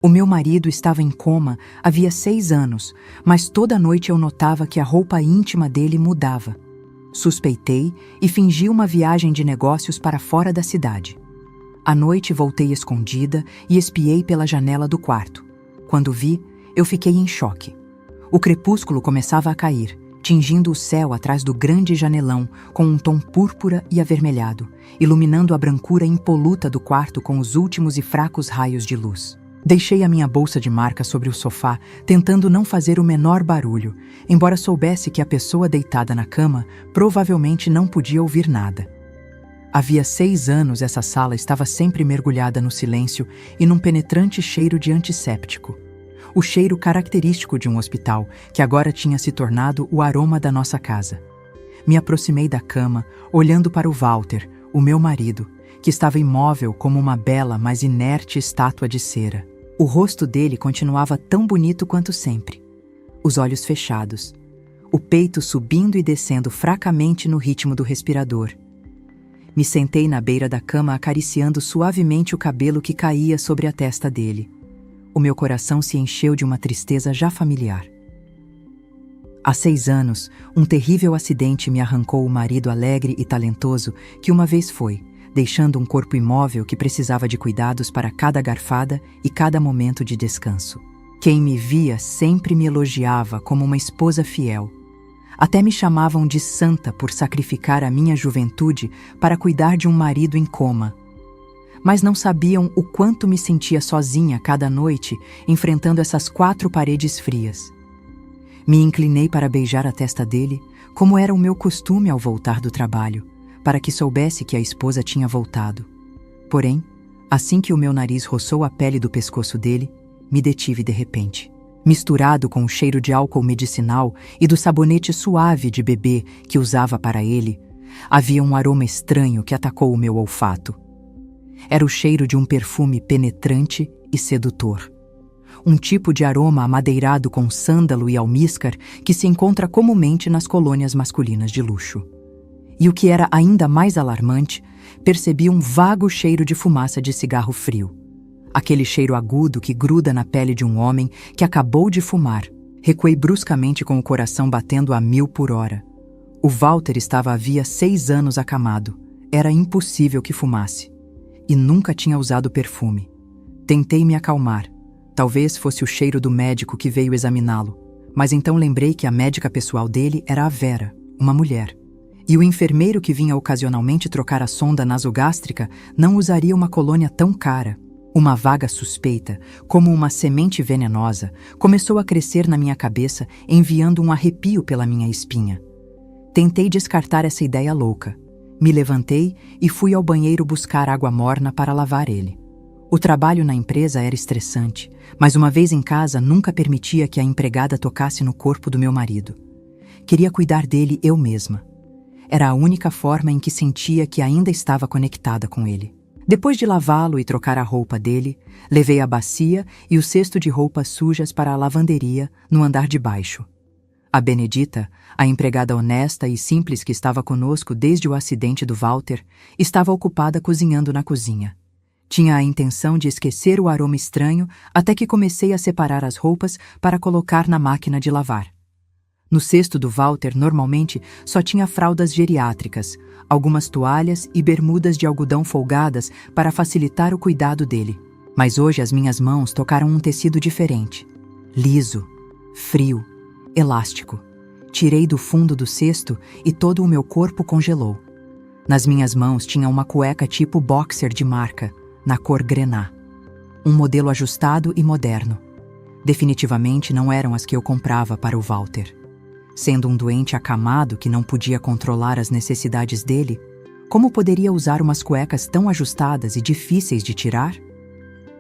O meu marido estava em coma havia 6 anos, mas toda noite eu notava que a roupa íntima dele mudava. Suspeitei e fingi uma viagem de negócios para fora da cidade. À noite voltei escondida e espiei pela janela do quarto. Quando vi, eu fiquei em choque. O crepúsculo começava a cair, tingindo o céu atrás do grande janelão com um tom púrpura e avermelhado, iluminando a brancura impoluta do quarto com os últimos e fracos raios de luz. Deixei a minha bolsa de marca sobre o sofá, tentando não fazer o menor barulho, embora soubesse que a pessoa deitada na cama provavelmente não podia ouvir nada. Havia 6 anos essa sala estava sempre mergulhada no silêncio e num penetrante cheiro de antisséptico. O cheiro característico de um hospital, que agora tinha se tornado o aroma da nossa casa. Me aproximei da cama, olhando para o Walter, o meu marido, que estava imóvel como uma bela, mas inerte estátua de cera. O rosto dele continuava tão bonito quanto sempre. Os olhos fechados. O peito subindo e descendo fracamente no ritmo do respirador. Me sentei na beira da cama acariciando suavemente o cabelo que caía sobre a testa dele. O meu coração se encheu de uma tristeza já familiar. Há 6 anos, um terrível acidente me arrancou o marido alegre e talentoso que uma vez foi, deixando um corpo imóvel que precisava de cuidados para cada garfada e cada momento de descanso. Quem me via sempre me elogiava como uma esposa fiel. Até me chamavam de santa por sacrificar a minha juventude para cuidar de um marido em coma. Mas não sabiam o quanto me sentia sozinha cada noite, enfrentando essas 4 paredes frias. Me inclinei para beijar a testa dele, como era o meu costume ao voltar do trabalho, para que soubesse que a esposa tinha voltado. Porém, assim que o meu nariz roçou a pele do pescoço dele, me detive de repente. Misturado com o cheiro de álcool medicinal e do sabonete suave de bebê que usava para ele, havia um aroma estranho que atacou o meu olfato. Era o cheiro de um perfume penetrante e sedutor. Um tipo de aroma amadeirado com sândalo e almíscar que se encontra comumente nas colônias masculinas de luxo. E o que era ainda mais alarmante, percebi um vago cheiro de fumaça de cigarro frio. Aquele cheiro agudo que gruda na pele de um homem que acabou de fumar. Recuei bruscamente com o coração batendo a 1000 por hora. O Walter estava havia 6 anos acamado. Era impossível que fumasse. E nunca tinha usado perfume. Tentei me acalmar. Talvez fosse o cheiro do médico que veio examiná-lo. Mas então lembrei que a médica pessoal dele era a Vera, uma mulher. E o enfermeiro que vinha ocasionalmente trocar a sonda nasogástrica não usaria uma colônia tão cara. Uma vaga suspeita, como uma semente venenosa, começou a crescer na minha cabeça, enviando um arrepio pela minha espinha. Tentei descartar essa ideia louca. Me levantei e fui ao banheiro buscar água morna para lavar ele. O trabalho na empresa era estressante, mas uma vez em casa nunca permitia que a empregada tocasse no corpo do meu marido. Queria cuidar dele eu mesma. Era a única forma em que sentia que ainda estava conectada com ele. Depois de lavá-lo e trocar a roupa dele, levei a bacia e o cesto de roupas sujas para a lavanderia no andar de baixo. A Benedita, a empregada honesta e simples que estava conosco desde o acidente do Walter, estava ocupada cozinhando na cozinha. Tinha a intenção de esquecer o aroma estranho até que comecei a separar as roupas para colocar na máquina de lavar. No cesto do Walter, normalmente, só tinha fraldas geriátricas, algumas toalhas e bermudas de algodão folgadas para facilitar o cuidado dele. Mas hoje as minhas mãos tocaram um tecido diferente. Liso, frio, elástico. Tirei do fundo do cesto e todo o meu corpo congelou. Nas minhas mãos tinha uma cueca tipo boxer de marca, na cor grená. Um modelo ajustado e moderno. Definitivamente não eram as que eu comprava para o Walter. Sendo um doente acamado que não podia controlar as necessidades dele, como poderia usar umas cuecas tão ajustadas e difíceis de tirar?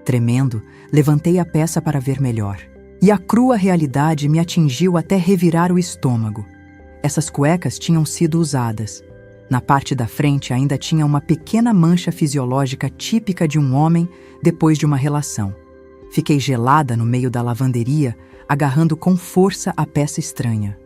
Tremendo, levantei a peça para ver melhor. E a crua realidade me atingiu até revirar o estômago. Essas cuecas tinham sido usadas. Na parte da frente ainda tinha uma pequena mancha fisiológica típica de um homem depois de uma relação. Fiquei gelada no meio da lavanderia, agarrando com força a peça estranha.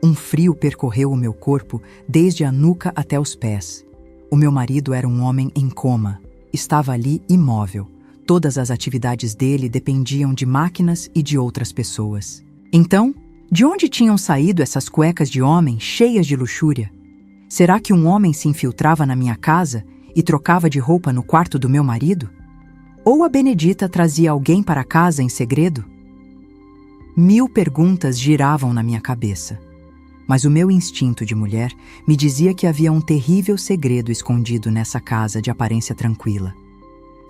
Um frio percorreu o meu corpo desde a nuca até os pés. O meu marido era um homem em coma. Estava ali imóvel, Todas as atividades dele dependiam de máquinas e de outras pessoas. Então, de onde tinham saído essas cuecas de homem cheias de luxúria? Será que um homem se infiltrava na minha casa e trocava de roupa no quarto do meu marido? Ou a Benedita trazia alguém para casa em segredo? 1000 perguntas giravam na minha cabeça. Mas o meu instinto de mulher me dizia que havia um terrível segredo escondido nessa casa de aparência tranquila.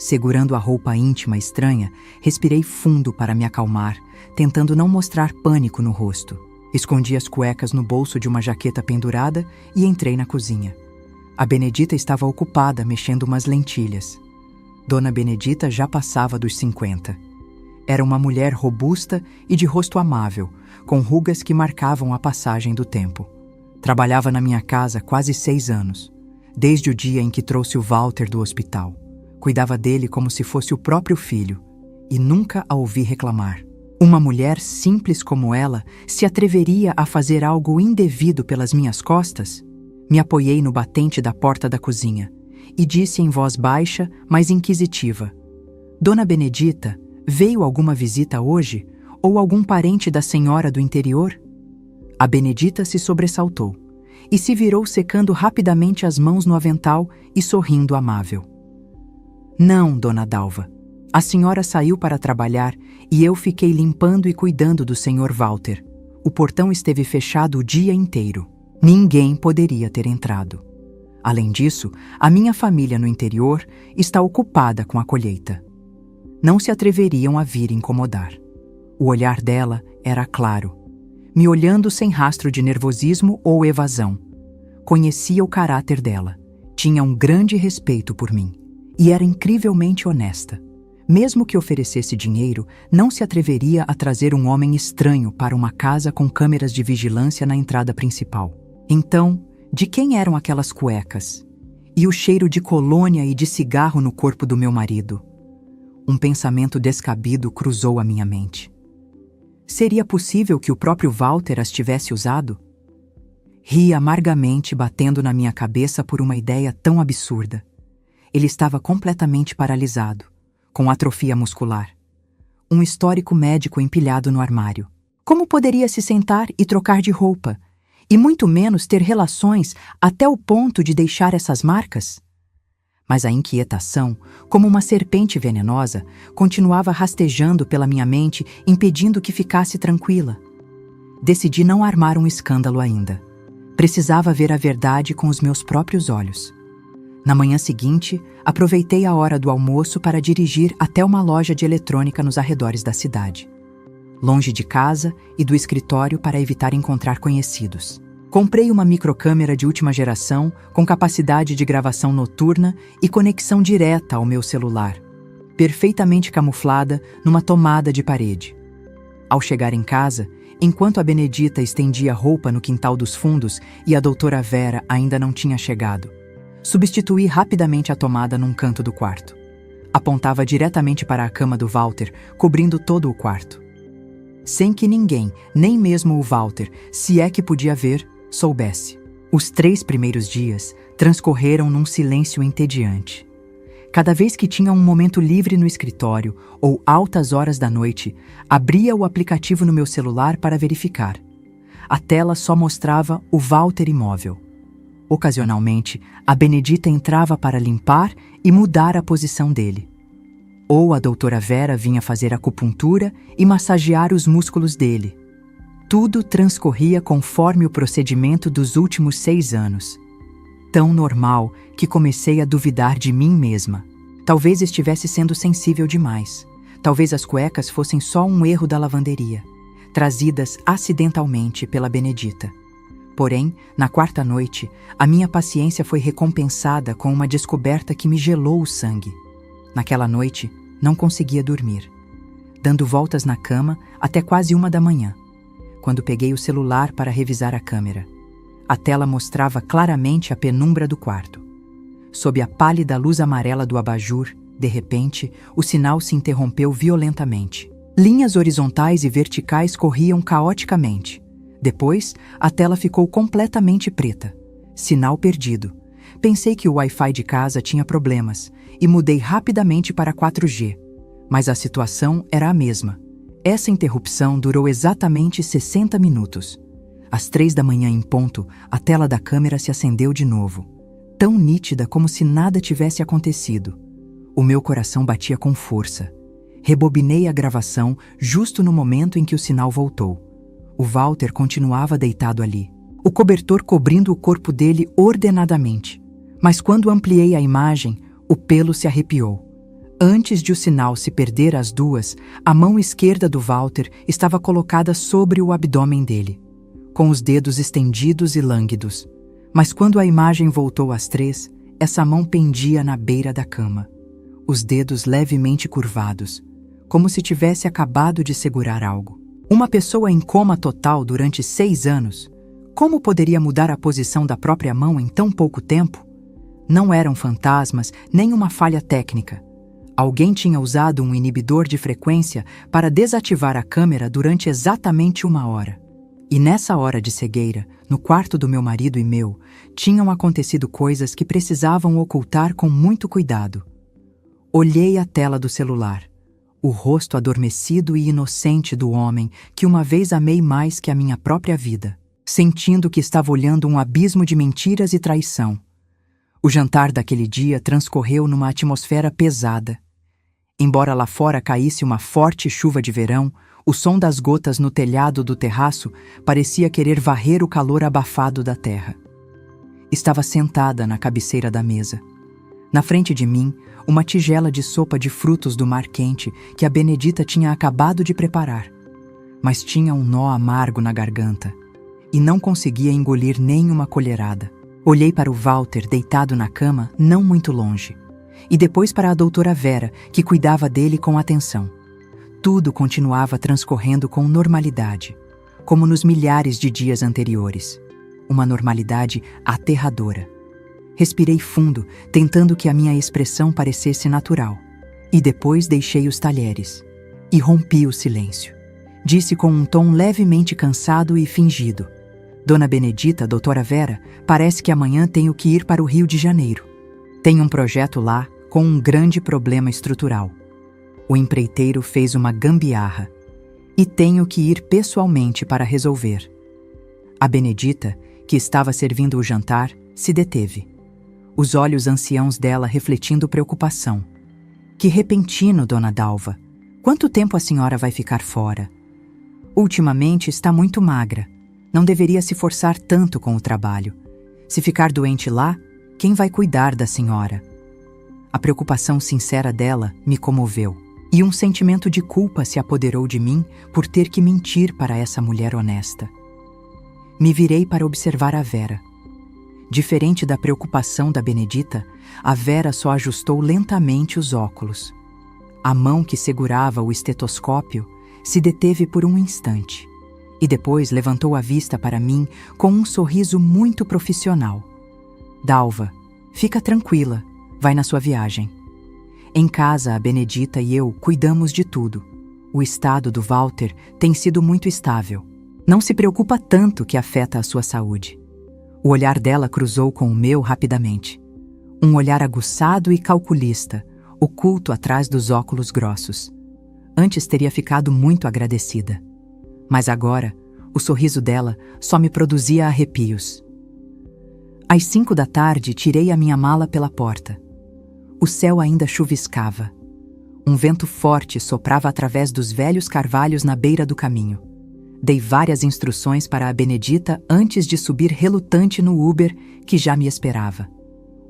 Segurando a roupa íntima estranha, respirei fundo para me acalmar, tentando não mostrar pânico no rosto. Escondi as cuecas no bolso de uma jaqueta pendurada e entrei na cozinha. A Benedita estava ocupada mexendo umas lentilhas. Dona Benedita já passava dos 50. Era uma mulher robusta e de rosto amável, com rugas que marcavam a passagem do tempo. Trabalhava na minha casa há quase 6 anos, desde o dia em que trouxe o Walter do hospital. Cuidava dele como se fosse o próprio filho, e nunca a ouvi reclamar. Uma mulher simples como ela se atreveria a fazer algo indevido pelas minhas costas? Me apoiei no batente da porta da cozinha e disse em voz baixa, mas inquisitiva: Dona Benedita, veio alguma visita hoje? Ou algum parente da senhora do interior? A Benedita se sobressaltou e se virou secando rapidamente as mãos no avental e sorrindo amável. Não, Dona Dalva. A senhora saiu para trabalhar e eu fiquei limpando e cuidando do Sr. Walter. O portão esteve fechado o dia inteiro. Ninguém poderia ter entrado. Além disso, a minha família no interior está ocupada com a colheita. Não se atreveriam a vir incomodar. O olhar dela era claro, me olhando sem rastro de nervosismo ou evasão. Conhecia o caráter dela, tinha um grande respeito por mim e era incrivelmente honesta. Mesmo que oferecesse dinheiro, não se atreveria a trazer um homem estranho para uma casa com câmeras de vigilância na entrada principal. Então, de quem eram aquelas cuecas? E o cheiro de colônia e de cigarro no corpo do meu marido? Um pensamento descabido cruzou a minha mente. Seria possível que o próprio Walter as tivesse usado? Ri amargamente, batendo na minha cabeça por uma ideia tão absurda. Ele estava completamente paralisado, com atrofia muscular. Um histórico médico empilhado no armário. Como poderia se sentar e trocar de roupa? E muito menos ter relações até o ponto de deixar essas marcas? Mas a inquietação, como uma serpente venenosa, continuava rastejando pela minha mente, impedindo que ficasse tranquila. Decidi não armar um escândalo ainda. Precisava ver a verdade com os meus próprios olhos. Na manhã seguinte, aproveitei a hora do almoço para dirigir até uma loja de eletrônica nos arredores da cidade. Longe de casa e do escritório para evitar encontrar conhecidos. Comprei uma microcâmera de última geração com capacidade de gravação noturna e conexão direta ao meu celular, perfeitamente camuflada numa tomada de parede. Ao chegar em casa, enquanto a Benedita estendia roupa no quintal dos fundos e a doutora Vera ainda não tinha chegado, substituí rapidamente a tomada num canto do quarto. Apontava diretamente para a cama do Walter, cobrindo todo o quarto. Sem que ninguém, nem mesmo o Walter, se é que podia ver, soubesse. Os 3 primeiros dias transcorreram num silêncio entediante. Cada vez que tinha um momento livre no escritório ou altas horas da noite, abria o aplicativo no meu celular para verificar. A tela só mostrava o Walter imóvel. Ocasionalmente, a Benedita entrava para limpar e mudar a posição dele. Ou a doutora Vera vinha fazer acupuntura e massagear os músculos dele. Tudo transcorria conforme o procedimento dos últimos 6 anos. Tão normal que comecei a duvidar de mim mesma. Talvez estivesse sendo sensível demais. Talvez as cuecas fossem só um erro da lavanderia, trazidas acidentalmente pela Benedita. Porém, na 4ª noite, a minha paciência foi recompensada com uma descoberta que me gelou o sangue. Naquela noite, não conseguia dormir, dando voltas na cama até quase 1 da manhã, quando peguei o celular para revisar a câmera. A tela mostrava claramente a penumbra do quarto. Sob a pálida luz amarela do abajur, de repente, o sinal se interrompeu violentamente. Linhas horizontais e verticais corriam caoticamente. Depois, a tela ficou completamente preta. Sinal perdido. Pensei que o Wi-Fi de casa tinha problemas e mudei rapidamente para 4G, Mas a situação era a mesma. Essa interrupção durou exatamente 60 minutos. Às 3 da manhã em ponto, a tela da câmera se acendeu de novo, tão nítida como se nada tivesse acontecido. O meu coração batia com força. Rebobinei a gravação justo no momento em que o sinal voltou. O Walter continuava deitado ali, o cobertor cobrindo o corpo dele ordenadamente. Mas quando ampliei a imagem, o pelo se arrepiou. Antes de o sinal se perder às 2, a mão esquerda do Walter estava colocada sobre o abdômen dele, com os dedos estendidos e lânguidos. Mas quando a imagem voltou às 3, essa mão pendia na beira da cama, os dedos levemente curvados, como se tivesse acabado de segurar algo. Uma pessoa em coma total durante 6 anos, como poderia mudar a posição da própria mão em tão pouco tempo? Não eram fantasmas nem uma falha técnica. Alguém tinha usado um inibidor de frequência para desativar a câmera durante exatamente 1 hora. E nessa hora de cegueira, no quarto do meu marido e meu, tinham acontecido coisas que precisavam ocultar com muito cuidado. Olhei a tela do celular, o rosto adormecido e inocente do homem que uma vez amei mais que a minha própria vida, sentindo que estava olhando um abismo de mentiras e traição. O jantar daquele dia transcorreu numa atmosfera pesada. Embora lá fora caísse uma forte chuva de verão, o som das gotas no telhado do terraço parecia querer varrer o calor abafado da terra. Estava sentada na cabeceira da mesa. Na frente de mim, uma tigela de sopa de frutos do mar quente que a Benedita tinha acabado de preparar. Mas tinha um nó amargo na garganta e não conseguia engolir nem uma colherada. Olhei para o Walter deitado na cama, não muito longe, e depois para a doutora Vera, que cuidava dele com atenção. Tudo continuava transcorrendo com normalidade, como nos milhares de dias anteriores. Uma normalidade aterradora. Respirei fundo, tentando que a minha expressão parecesse natural. E depois deixei os talheres. E rompi o silêncio. Disse com um tom levemente cansado e fingido: Dona Benedita, doutora Vera, parece que amanhã tenho que ir para o Rio de Janeiro. Tem um projeto lá com um grande problema estrutural. O empreiteiro fez uma gambiarra e tenho que ir pessoalmente para resolver. A Benedita, que estava servindo o jantar, se deteve. Os olhos anciãos dela refletindo preocupação. Que repentino, dona Dalva. Quanto tempo a senhora vai ficar fora? Ultimamente está muito magra. Não deveria se forçar tanto com o trabalho. Se ficar doente lá, quem vai cuidar da senhora? A preocupação sincera dela me comoveu, e um sentimento de culpa se apoderou de mim por ter que mentir para essa mulher honesta. Me virei para observar a Vera. Diferente da preocupação da Benedita, a Vera só ajustou lentamente os óculos. A mão que segurava o estetoscópio se deteve por um instante. E depois levantou a vista para mim com um sorriso muito profissional. Dalva, fica tranquila, vai na sua viagem. Em casa, a Benedita e eu cuidamos de tudo. O estado do Walter tem sido muito estável. Não se preocupa tanto que afeta a sua saúde. O olhar dela cruzou com o meu rapidamente. Um olhar aguçado e calculista, oculto atrás dos óculos grossos. Antes teria ficado muito agradecida. Mas agora, o sorriso dela só me produzia arrepios. Às 5 da tarde, tirei a minha mala pela porta. O céu ainda chuviscava. Um vento forte soprava através dos velhos carvalhos na beira do caminho. Dei várias instruções para a Benedita antes de subir relutante no Uber que já me esperava.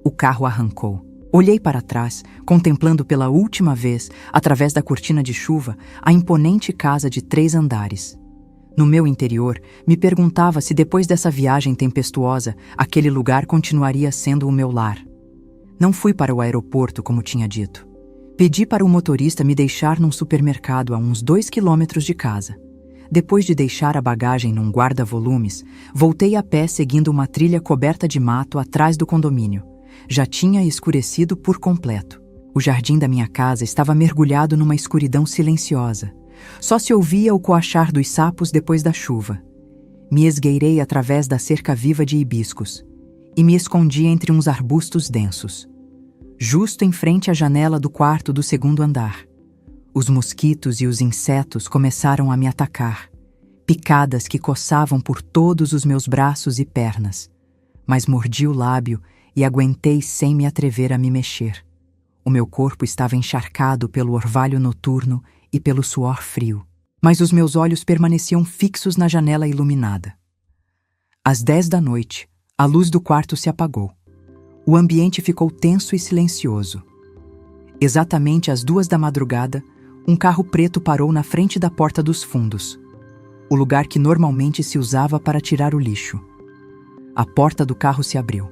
O carro arrancou. Olhei para trás, contemplando pela última vez, através da cortina de chuva, a imponente casa de 3 andares. No meu interior, me perguntava se depois dessa viagem tempestuosa, aquele lugar continuaria sendo o meu lar. Não fui para o aeroporto, como tinha dito. Pedi para o motorista me deixar num supermercado a uns 2 quilômetros de casa. Depois de deixar a bagagem num guarda-volumes, voltei a pé seguindo uma trilha coberta de mato atrás do condomínio. Já tinha escurecido por completo. O jardim da minha casa estava mergulhado numa escuridão silenciosa. Só se ouvia o coachar dos sapos depois da chuva. Me esgueirei através da cerca viva de hibiscos e me escondi entre uns arbustos densos, justo em frente à janela do quarto do 2º andar. Os mosquitos e os insetos começaram a me atacar, picadas que coçavam por todos os meus braços e pernas, mas mordi o lábio e aguentei sem me atrever a me mexer. O meu corpo estava encharcado pelo orvalho noturno e pelo suor frio, mas os meus olhos permaneciam fixos na janela iluminada. Às 10 da noite, a luz do quarto se apagou. O ambiente ficou tenso e silencioso. Exatamente às 2 da madrugada, um carro preto parou na frente da porta dos fundos, o lugar que normalmente se usava para tirar o lixo. A porta do carro se abriu.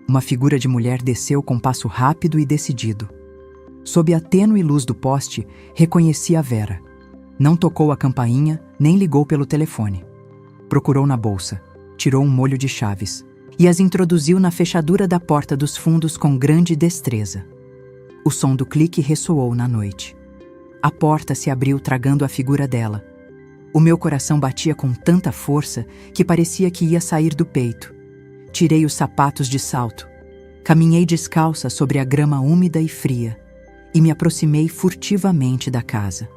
Uma figura de mulher desceu com passo rápido e decidido. Sob a tênue luz do poste, reconheci a Vera. Não tocou a campainha, nem ligou pelo telefone. Procurou na bolsa, tirou um molho de chaves e as introduziu na fechadura da porta dos fundos com grande destreza. O som do clique ressoou na noite. A porta se abriu tragando a figura dela. O meu coração batia com tanta força que parecia que ia sair do peito. Tirei os sapatos de salto. Caminhei descalça sobre a grama úmida e fria e me aproximei furtivamente da casa.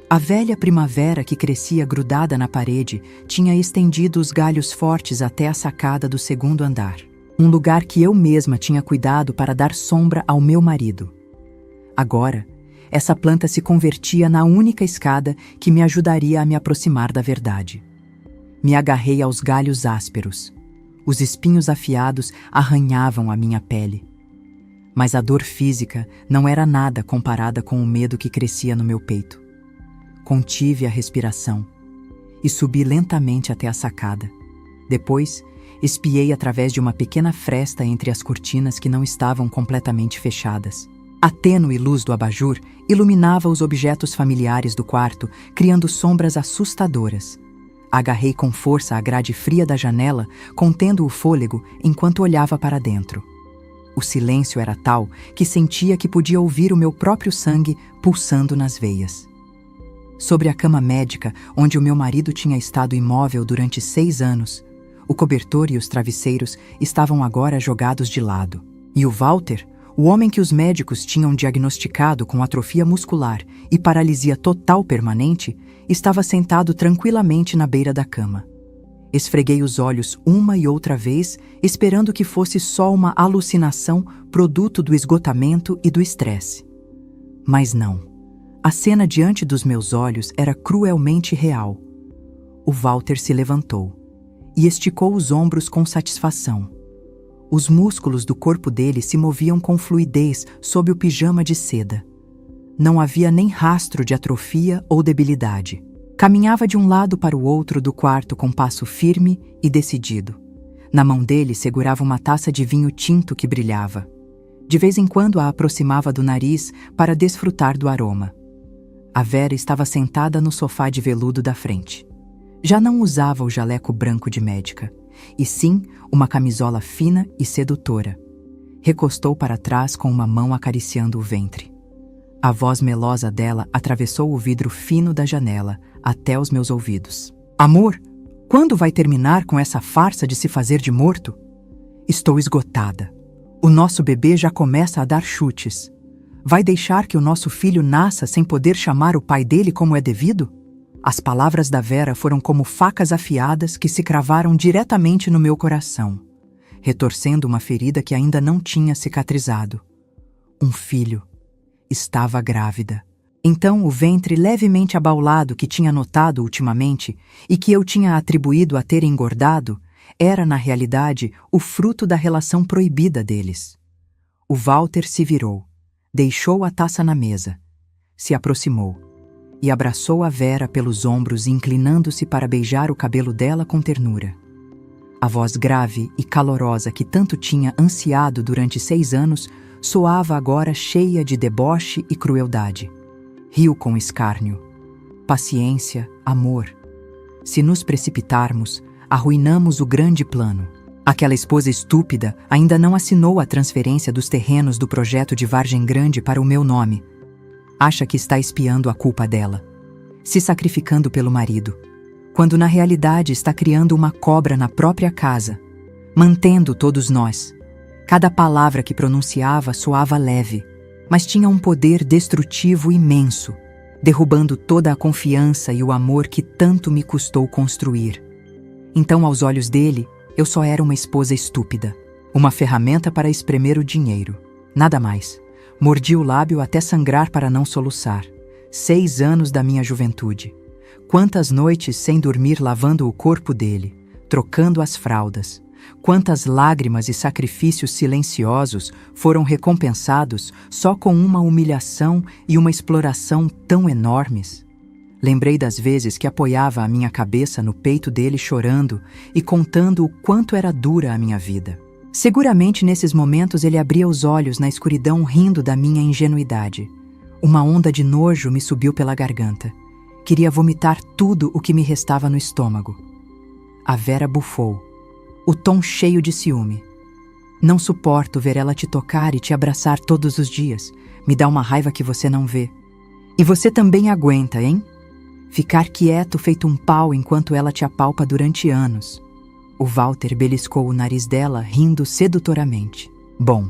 A velha primavera que crescia grudada na parede tinha estendido os galhos fortes até a sacada do segundo andar, um lugar que eu mesma tinha cuidado para dar sombra ao meu marido. Agora, essa planta se convertia na única escada que me ajudaria a me aproximar da verdade. Me agarrei aos galhos ásperos. Os espinhos afiados arranhavam a minha pele. Mas a dor física não era nada comparada com o medo que crescia no meu peito. Contive a respiração e subi lentamente até a sacada. Depois, espiei através de uma pequena fresta entre as cortinas que não estavam completamente fechadas. A tênue luz do abajur iluminava os objetos familiares do quarto, criando sombras assustadoras. Agarrei com força a grade fria da janela, contendo o fôlego enquanto olhava para dentro. O silêncio era tal que sentia que podia ouvir o meu próprio sangue pulsando nas veias. Sobre a cama médica, onde o meu marido tinha estado imóvel durante 6 anos, o cobertor e os travesseiros estavam agora jogados de lado. E o Walter, o homem que os médicos tinham diagnosticado com atrofia muscular e paralisia total permanente, estava sentado tranquilamente na beira da cama. Esfreguei os olhos uma e outra vez, esperando que fosse só uma alucinação produto do esgotamento e do estresse. Mas não. A cena diante dos meus olhos era cruelmente real. O Walter se levantou e esticou os ombros com satisfação. Os músculos do corpo dele se moviam com fluidez sob o pijama de seda. Não havia nem rastro de atrofia ou debilidade. Caminhava de um lado para o outro do quarto com passo firme e decidido. Na mão dele segurava uma taça de vinho tinto que brilhava. De vez em quando a aproximava do nariz para desfrutar do aroma. A Vera estava sentada no sofá de veludo da frente. Já não usava o jaleco branco de médica, e sim uma camisola fina e sedutora. Recostou para trás com uma mão acariciando o ventre. A voz melosa dela atravessou o vidro fino da janela até os meus ouvidos. Amor, quando vai terminar com essa farsa de se fazer de morto? Estou esgotada. O nosso bebê já começa a dar chutes. Vai deixar que o nosso filho nasça sem poder chamar o pai dele como é devido? As palavras da Vera foram como facas afiadas que se cravaram diretamente no meu coração, retorcendo uma ferida que ainda não tinha cicatrizado. Um filho. Estava grávida. Então o ventre levemente abaulado que tinha notado ultimamente e que eu tinha atribuído a ter engordado era, na realidade, o fruto da relação proibida deles. O Walter se virou, deixou a taça na mesa, se aproximou e abraçou a Vera pelos ombros, inclinando-se para beijar o cabelo dela com ternura. A voz grave e calorosa que tanto tinha ansiado durante 6 anos soava agora cheia de deboche e crueldade. Riu com escárnio. Paciência, amor. Se nos precipitarmos, arruinamos o grande plano. Aquela esposa estúpida ainda não assinou a transferência dos terrenos do projeto de Vargem Grande para o meu nome. Acha que está expiando a culpa dela, se sacrificando pelo marido, quando na realidade está criando uma cobra na própria casa, mantendo todos nós. Cada palavra que pronunciava soava leve, mas tinha um poder destrutivo imenso. derrubando toda a confiança e o amor que tanto me custou construir. Então, aos olhos dele, eu só era uma esposa estúpida, uma ferramenta para espremer o dinheiro. Nada mais. Mordi o lábio até sangrar para não soluçar. 6 anos da minha juventude. Quantas noites sem dormir lavando o corpo dele, trocando as fraldas. Quantas lágrimas e sacrifícios silenciosos foram recompensados só com uma humilhação e uma exploração tão enormes. Lembrei das vezes que apoiava a minha cabeça no peito dele chorando e contando o quanto era dura a minha vida. Seguramente nesses momentos ele abria os olhos na escuridão rindo da minha ingenuidade. Uma onda de nojo me subiu pela garganta. Queria vomitar tudo o que me restava no estômago. A Vera bufou, o tom cheio de ciúme. Não suporto ver ela te tocar e te abraçar todos os dias. Me dá uma raiva que você não vê. E você também aguenta, hein? Ficar quieto feito um pau enquanto ela te apalpa durante anos. O Walter beliscou o nariz dela, rindo sedutoramente. Bom,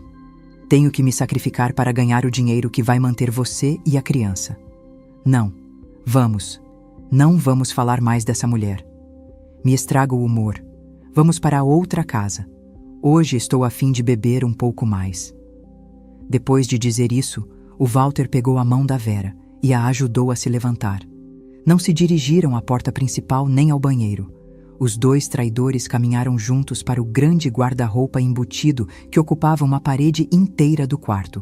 tenho que me sacrificar para ganhar o dinheiro que vai manter você e a criança. Não, não vamos falar mais dessa mulher. Me estraga o humor. Vamos para outra casa. Hoje estou a fim de beber um pouco mais. Depois de dizer isso, o Walter pegou a mão da Vera e a ajudou a se levantar. Não se dirigiram à porta principal nem ao banheiro. Os 2 traidores caminharam juntos para o grande guarda-roupa embutido que ocupava uma parede inteira do quarto.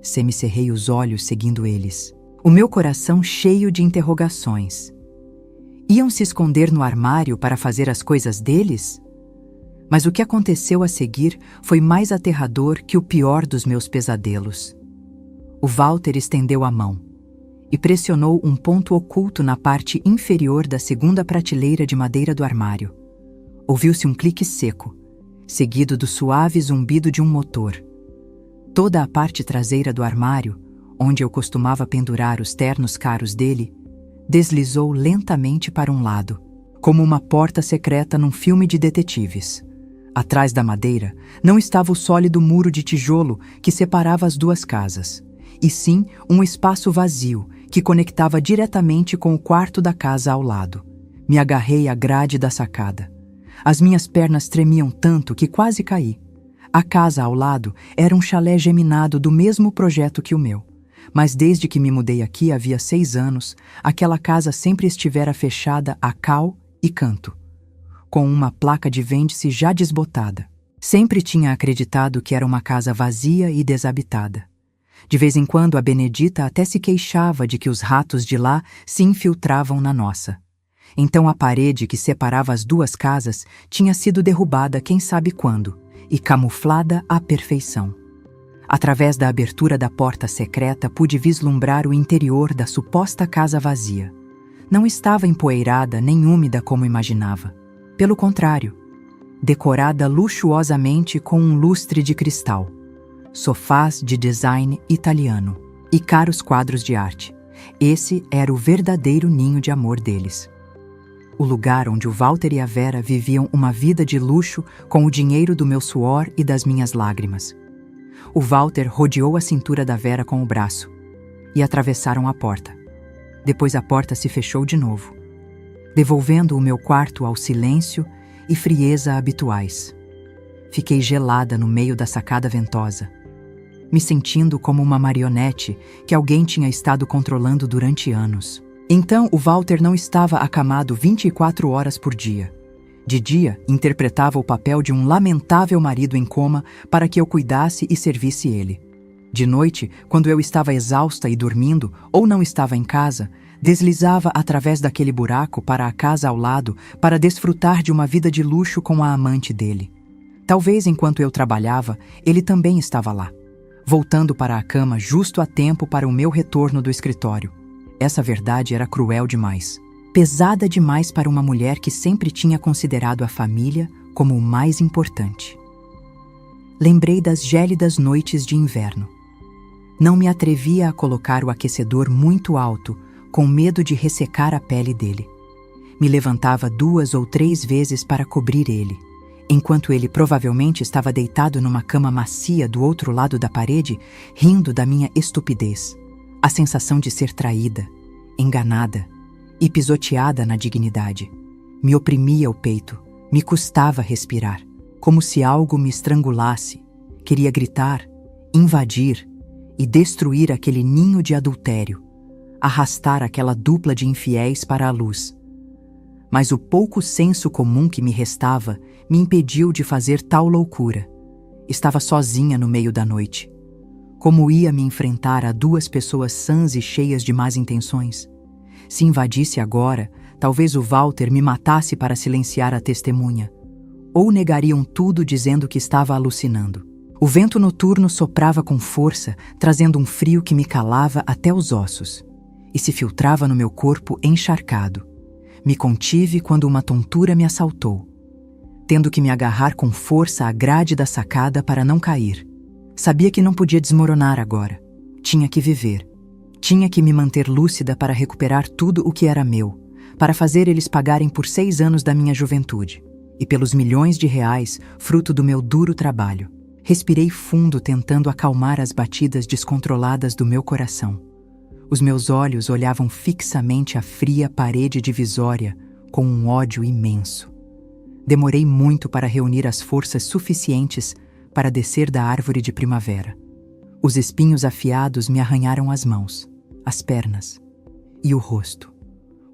Semicerrei os olhos seguindo eles. O meu coração cheio de interrogações. Iam se esconder no armário para fazer as coisas deles? Mas o que aconteceu a seguir foi mais aterrador que o pior dos meus pesadelos. O Walter estendeu a mão e pressionou um ponto oculto na parte inferior da segunda prateleira de madeira do armário. Ouviu-se um clique seco, seguido do suave zumbido de um motor. Toda a parte traseira do armário, onde eu costumava pendurar os ternos caros dele, deslizou lentamente para um lado, como uma porta secreta num filme de detetives. Atrás da madeira não estava o sólido muro de tijolo que separava as 2 casas, e sim um espaço vazio que conectava diretamente com o quarto da casa ao lado. Me agarrei à grade da sacada. As minhas pernas tremiam tanto que quase caí. A casa ao lado era um chalé geminado do mesmo projeto que o meu. Mas desde que me mudei aqui havia 6 anos, aquela casa sempre estivera fechada a cal e canto, com uma placa de vende-se já desbotada. Sempre tinha acreditado que era uma casa vazia e desabitada. De vez em quando a Benedita até se queixava de que os ratos de lá se infiltravam na nossa. Então a parede que separava as 2 casas tinha sido derrubada quem sabe quando, e camuflada à perfeição. Através da abertura da porta secreta pude vislumbrar o interior da suposta casa vazia. Não estava empoeirada nem úmida como imaginava. Pelo contrário, decorada luxuosamente com um lustre de cristal, sofás de design italiano e caros quadros de arte. Esse era o verdadeiro ninho de amor deles. O lugar onde o Walter e a Vera viviam uma vida de luxo com o dinheiro do meu suor e das minhas lágrimas. O Walter rodeou a cintura da Vera com o braço e atravessaram a porta. Depois a porta se fechou de novo, devolvendo o meu quarto ao silêncio e frieza habituais. Fiquei gelada no meio da sacada ventosa, me sentindo como uma marionete que alguém tinha estado controlando durante anos. Então o Walter não estava acamado 24 horas por dia. De dia, interpretava o papel de um lamentável marido em coma para que eu cuidasse e servisse ele. De noite, quando eu estava exausta e dormindo, ou não estava em casa, deslizava através daquele buraco para a casa ao lado para desfrutar de uma vida de luxo com a amante dele. Talvez enquanto eu trabalhava, ele também estava lá, voltando para a cama justo a tempo para o meu retorno do escritório. Essa verdade era cruel demais. Pesada demais para uma mulher que sempre tinha considerado a família como o mais importante. Lembrei das gélidas noites de inverno. Não me atrevia a colocar o aquecedor muito alto, com medo de ressecar a pele dele. Me levantava 2 ou 3 vezes para cobrir ele, enquanto ele provavelmente estava deitado numa cama macia do outro lado da parede, rindo da minha estupidez. A sensação de ser traída enganada e pisoteada na dignidade. Me oprimia o peito, me custava respirar, como se algo me estrangulasse. Queria gritar, invadir e destruir aquele ninho de adultério, arrastar aquela dupla de infiéis para a luz. Mas o pouco senso comum que me restava me impediu de fazer tal loucura. Estava sozinha no meio da noite. Como ia me enfrentar a duas pessoas sãs e cheias de más intenções? Se invadisse agora, talvez o Walter me matasse para silenciar a testemunha. Ou negariam tudo dizendo que estava alucinando. O vento noturno soprava com força, trazendo um frio que me calava até os ossos, e se filtrava no meu corpo encharcado. Me contive quando uma tontura me assaltou, tendo que me agarrar com força à grade da sacada para não cair. Sabia que não podia desmoronar agora. Tinha que viver. Tinha que me manter lúcida para recuperar tudo o que era meu, para fazer eles pagarem por 6 anos da minha juventude, e pelos milhões de reais, fruto do meu duro trabalho. Respirei fundo, tentando acalmar as batidas descontroladas do meu coração. Os meus olhos olhavam fixamente a fria parede divisória com um ódio imenso. Demorei muito para reunir as forças suficientes para descer da árvore de primavera. Os espinhos afiados me arranharam as mãos, as pernas e o rosto.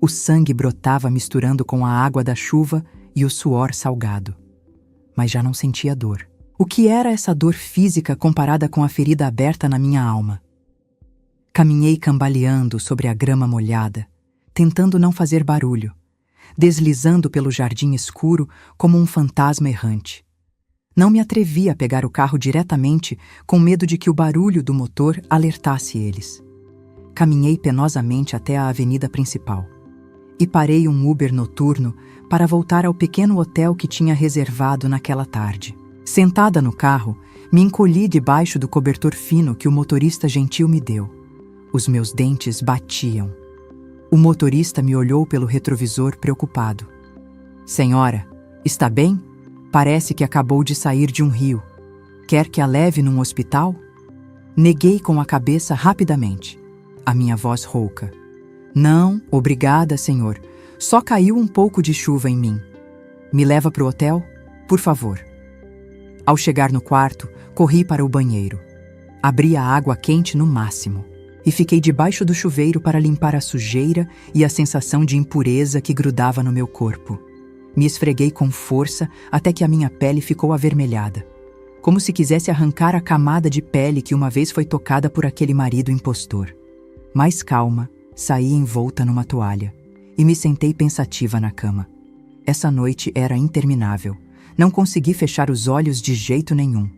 O sangue brotava misturando com a água da chuva e o suor salgado. Mas já não sentia dor. O que era essa dor física comparada com a ferida aberta na minha alma? Caminhei cambaleando sobre a grama molhada, tentando não fazer barulho, deslizando pelo jardim escuro como um fantasma errante. Não me atrevi a pegar o carro diretamente, com medo de que o barulho do motor alertasse eles. Caminhei penosamente até a avenida principal e parei um Uber noturno para voltar ao pequeno hotel que tinha reservado naquela tarde. Sentada no carro, me encolhi debaixo do cobertor fino que o motorista gentil me deu. Os meus dentes batiam. O motorista me olhou pelo retrovisor preocupado. "Senhora, está bem? Parece que acabou de sair de um rio. Quer que a leve num hospital?" Neguei com a cabeça rapidamente. A minha voz rouca. "Não, obrigada, senhor. Só caiu um pouco de chuva em mim. Me leva para o hotel, por favor." Ao chegar no quarto, corri para o banheiro. Abri a água quente no máximo e fiquei debaixo do chuveiro para limpar a sujeira e a sensação de impureza que grudava no meu corpo. Me esfreguei com força até que a minha pele ficou avermelhada, como se quisesse arrancar a camada de pele que uma vez foi tocada por aquele marido impostor. Mais calma, saí envolta numa toalha e me sentei pensativa na cama. Essa noite era interminável. Não consegui fechar os olhos de jeito nenhum.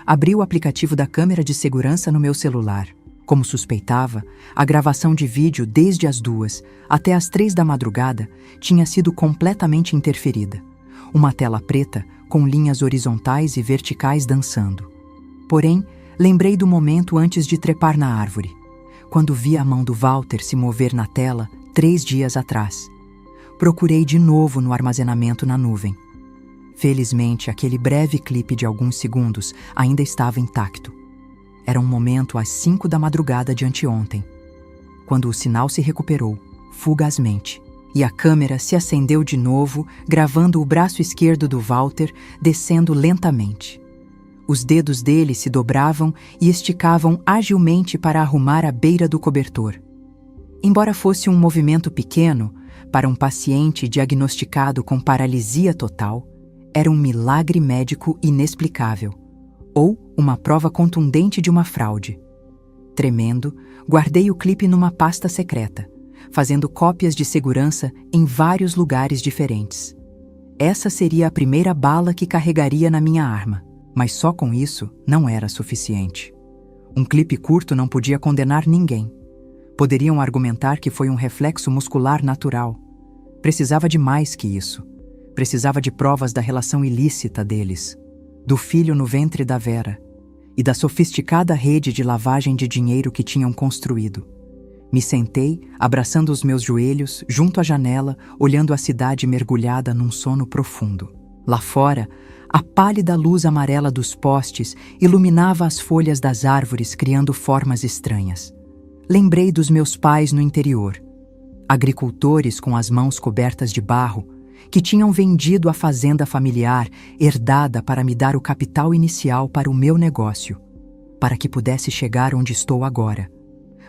Abri o aplicativo da câmera de segurança no meu celular. Como suspeitava, a gravação de vídeo desde as 2 até as 3 da madrugada tinha sido completamente interferida. Uma tela preta com linhas horizontais e verticais dançando. Porém, lembrei do momento antes de trepar na árvore, quando vi a mão do Walter se mover na tela 3 dias atrás. Procurei de novo no armazenamento na nuvem. Felizmente, aquele breve clipe de alguns segundos ainda estava intacto. Era um momento às 5 da madrugada de anteontem, quando o sinal se recuperou, fugazmente, e a câmera se acendeu de novo, gravando o braço esquerdo do Walter descendo lentamente. Os dedos dele se dobravam e esticavam agilmente para arrumar a beira do cobertor. Embora fosse um movimento pequeno, para um paciente diagnosticado com paralisia total, era um milagre médico inexplicável, ou uma prova contundente de uma fraude. Tremendo, guardei o clipe numa pasta secreta, fazendo cópias de segurança em vários lugares diferentes. Essa seria a primeira bala que carregaria na minha arma, mas só com isso não era suficiente. Um clipe curto não podia condenar ninguém. Poderiam argumentar que foi um reflexo muscular natural. Precisava de mais que isso. Precisava de provas da relação ilícita deles, do filho no ventre da Vera e da sofisticada rede de lavagem de dinheiro que tinham construído. Me sentei, abraçando os meus joelhos, junto à janela, olhando a cidade mergulhada num sono profundo. Lá fora, a pálida luz amarela dos postes iluminava as folhas das árvores, criando formas estranhas. lembrei dos meus pais no interior, agricultores com as mãos cobertas de barro, que tinham vendido a fazenda familiar herdada para me dar o capital inicial para o meu negócio, para que pudesse chegar onde estou agora.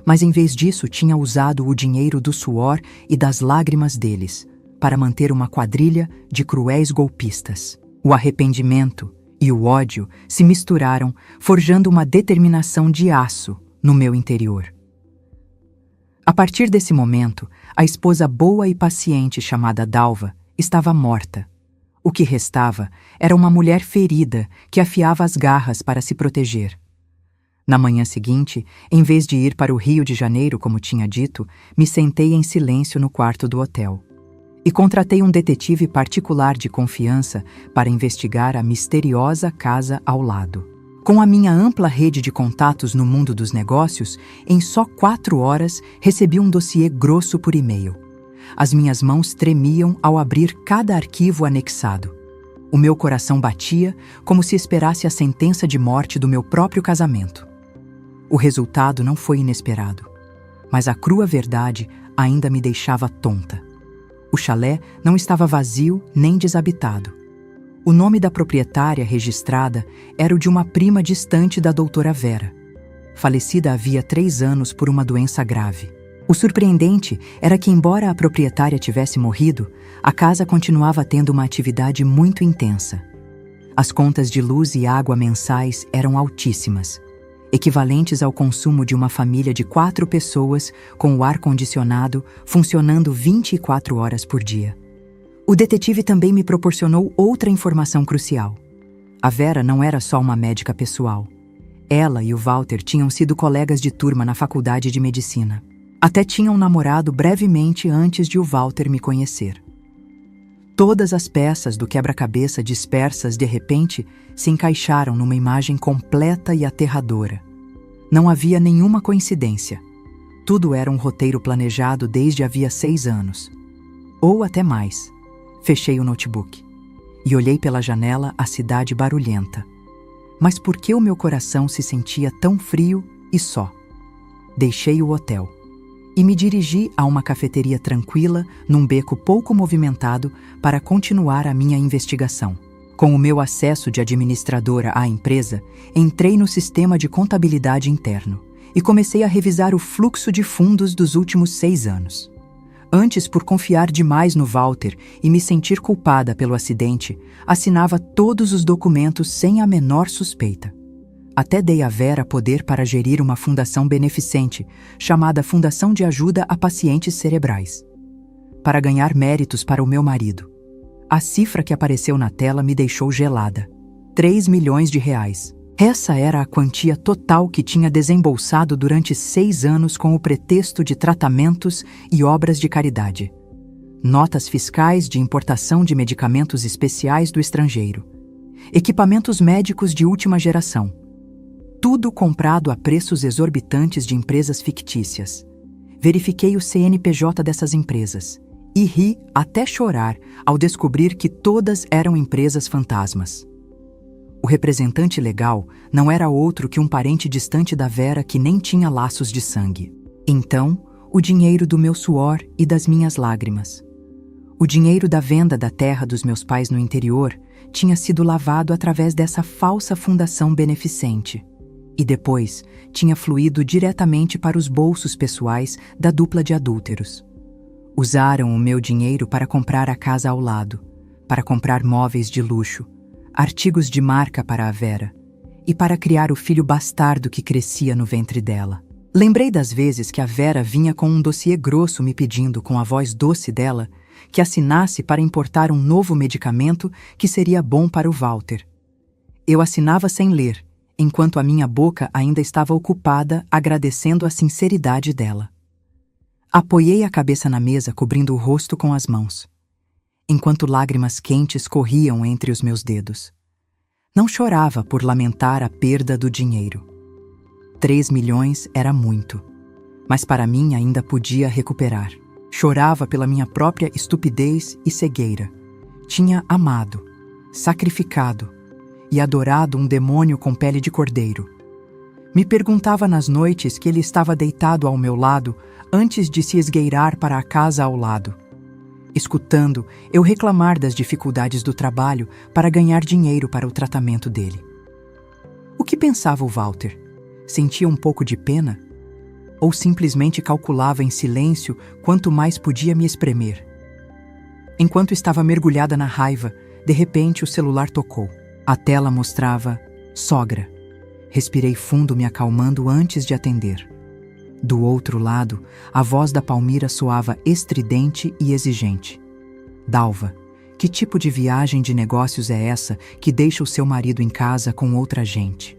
Mas em vez disso tinha usado o dinheiro do suor e das lágrimas deles para manter uma quadrilha de cruéis golpistas. O arrependimento e o ódio se misturaram, forjando uma determinação de aço no meu interior. A partir desse momento, a esposa boa e paciente chamada Dalva estava morta. O que restava era uma mulher ferida que afiava as garras para se proteger. Na manhã seguinte, em vez de ir para o Rio de Janeiro, como tinha dito, me sentei em silêncio no quarto do hotel. E contratei um detetive particular de confiança para investigar a misteriosa casa ao lado. Com a minha ampla rede de contatos no mundo dos negócios, em só 4 horas recebi um dossiê grosso por e-mail. As minhas mãos tremiam ao abrir cada arquivo anexado. O meu coração batia como se esperasse a sentença de morte do meu próprio casamento. O resultado não foi inesperado, mas a crua verdade ainda me deixava tonta. O chalé não estava vazio nem desabitado. O nome da proprietária registrada era o de uma prima distante da doutora Vera, falecida havia 3 anos por uma doença grave. O surpreendente era que, embora a proprietária tivesse morrido, a casa continuava tendo uma atividade muito intensa. As contas de luz e água mensais eram altíssimas, equivalentes ao consumo de uma família de 4 pessoas com o ar-condicionado funcionando 24 horas por dia. O detetive também me proporcionou outra informação crucial. A Vera não era só uma médica pessoal. Ela e o Walter tinham sido colegas de turma na faculdade de medicina. Até tinham namorado brevemente antes de o Walter me conhecer. Todas as peças do quebra-cabeça dispersas de repente se encaixaram numa imagem completa e aterradora. Não havia nenhuma coincidência. Tudo era um roteiro planejado desde havia 6 anos. Ou até mais. Fechei o notebook e olhei pela janela a cidade barulhenta. Mas por que o meu coração se sentia tão frio e só? Deixei o hotel e me dirigi a uma cafeteria tranquila, num beco pouco movimentado, para continuar a minha investigação. Com o meu acesso de administradora à empresa, entrei no sistema de contabilidade interno e comecei a revisar o fluxo de fundos dos últimos 6 anos. Antes, por confiar demais no Walter e me sentir culpada pelo acidente, assinava todos os documentos sem a menor suspeita. Até dei a Vera poder para gerir uma fundação beneficente, chamada Fundação de Ajuda a Pacientes Cerebrais, para ganhar méritos para o meu marido. A cifra que apareceu na tela me deixou gelada. 3 milhões de reais. Essa era a quantia total que tinha desembolsado durante 6 anos com o pretexto de tratamentos e obras de caridade. Notas fiscais de importação de medicamentos especiais do estrangeiro. Equipamentos médicos de última geração. Tudo comprado a preços exorbitantes de empresas fictícias. Verifiquei o CNPJ dessas empresas e ri até chorar ao descobrir que todas eram empresas fantasmas. O representante legal não era outro que um parente distante da Vera que nem tinha laços de sangue. Então, o dinheiro do meu suor e das minhas lágrimas. O dinheiro da venda da terra dos meus pais no interior tinha sido lavado através dessa falsa fundação beneficente. E depois tinha fluído diretamente para os bolsos pessoais da dupla de adúlteros. Usaram o meu dinheiro para comprar a casa ao lado, para comprar móveis de luxo, artigos de marca para a Vera e para criar o filho bastardo que crescia no ventre dela. Lembrei das vezes que a Vera vinha com um dossiê grosso me pedindo, com a voz doce dela, que assinasse para importar um novo medicamento que seria bom para o Walter. Eu assinava sem ler, enquanto a minha boca ainda estava ocupada agradecendo a sinceridade dela. Apoiei a cabeça na mesa, cobrindo o rosto com as mãos, enquanto lágrimas quentes corriam entre os meus dedos. Não chorava por lamentar a perda do dinheiro. 3 milhões era muito, mas para mim ainda podia recuperar. Chorava pela minha própria estupidez e cegueira. Tinha amado, sacrificado e adorado um demônio com pele de cordeiro. Me perguntava nas noites que ele estava deitado ao meu lado antes de se esgueirar para a casa ao lado. Escutando eu reclamar das dificuldades do trabalho para ganhar dinheiro para o tratamento dele. O que pensava o Walter? Sentia um pouco de pena? Ou simplesmente calculava em silêncio quanto mais podia me espremer? Enquanto estava mergulhada na raiva, de repente o celular tocou. A tela mostrava sogra. Respirei fundo, me acalmando antes de atender. Do outro lado, a voz da Palmira soava estridente e exigente. Dalva, que tipo de viagem de negócios é essa que deixa o seu marido em casa com outra gente?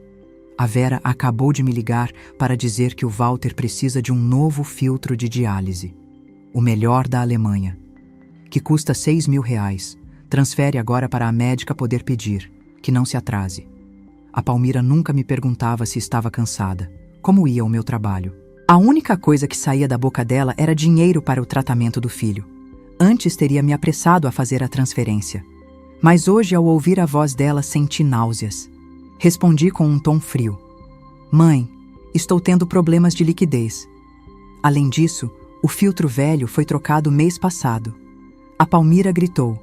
A Vera acabou de me ligar para dizer que o Walter precisa de um novo filtro de diálise. O melhor da Alemanha. Que custa R$6.000. Transfere agora para a médica poder pedir. Que não se atrase. A Palmira nunca me perguntava se estava cansada. Como ia o meu trabalho? A única coisa que saía da boca dela era dinheiro para o tratamento do filho. Antes teria me apressado a fazer a transferência. Mas hoje, ao ouvir a voz dela, senti náuseas. Respondi com um tom frio. Mãe, estou tendo problemas de liquidez. Além disso, o filtro velho foi trocado mês passado. A Palmira gritou.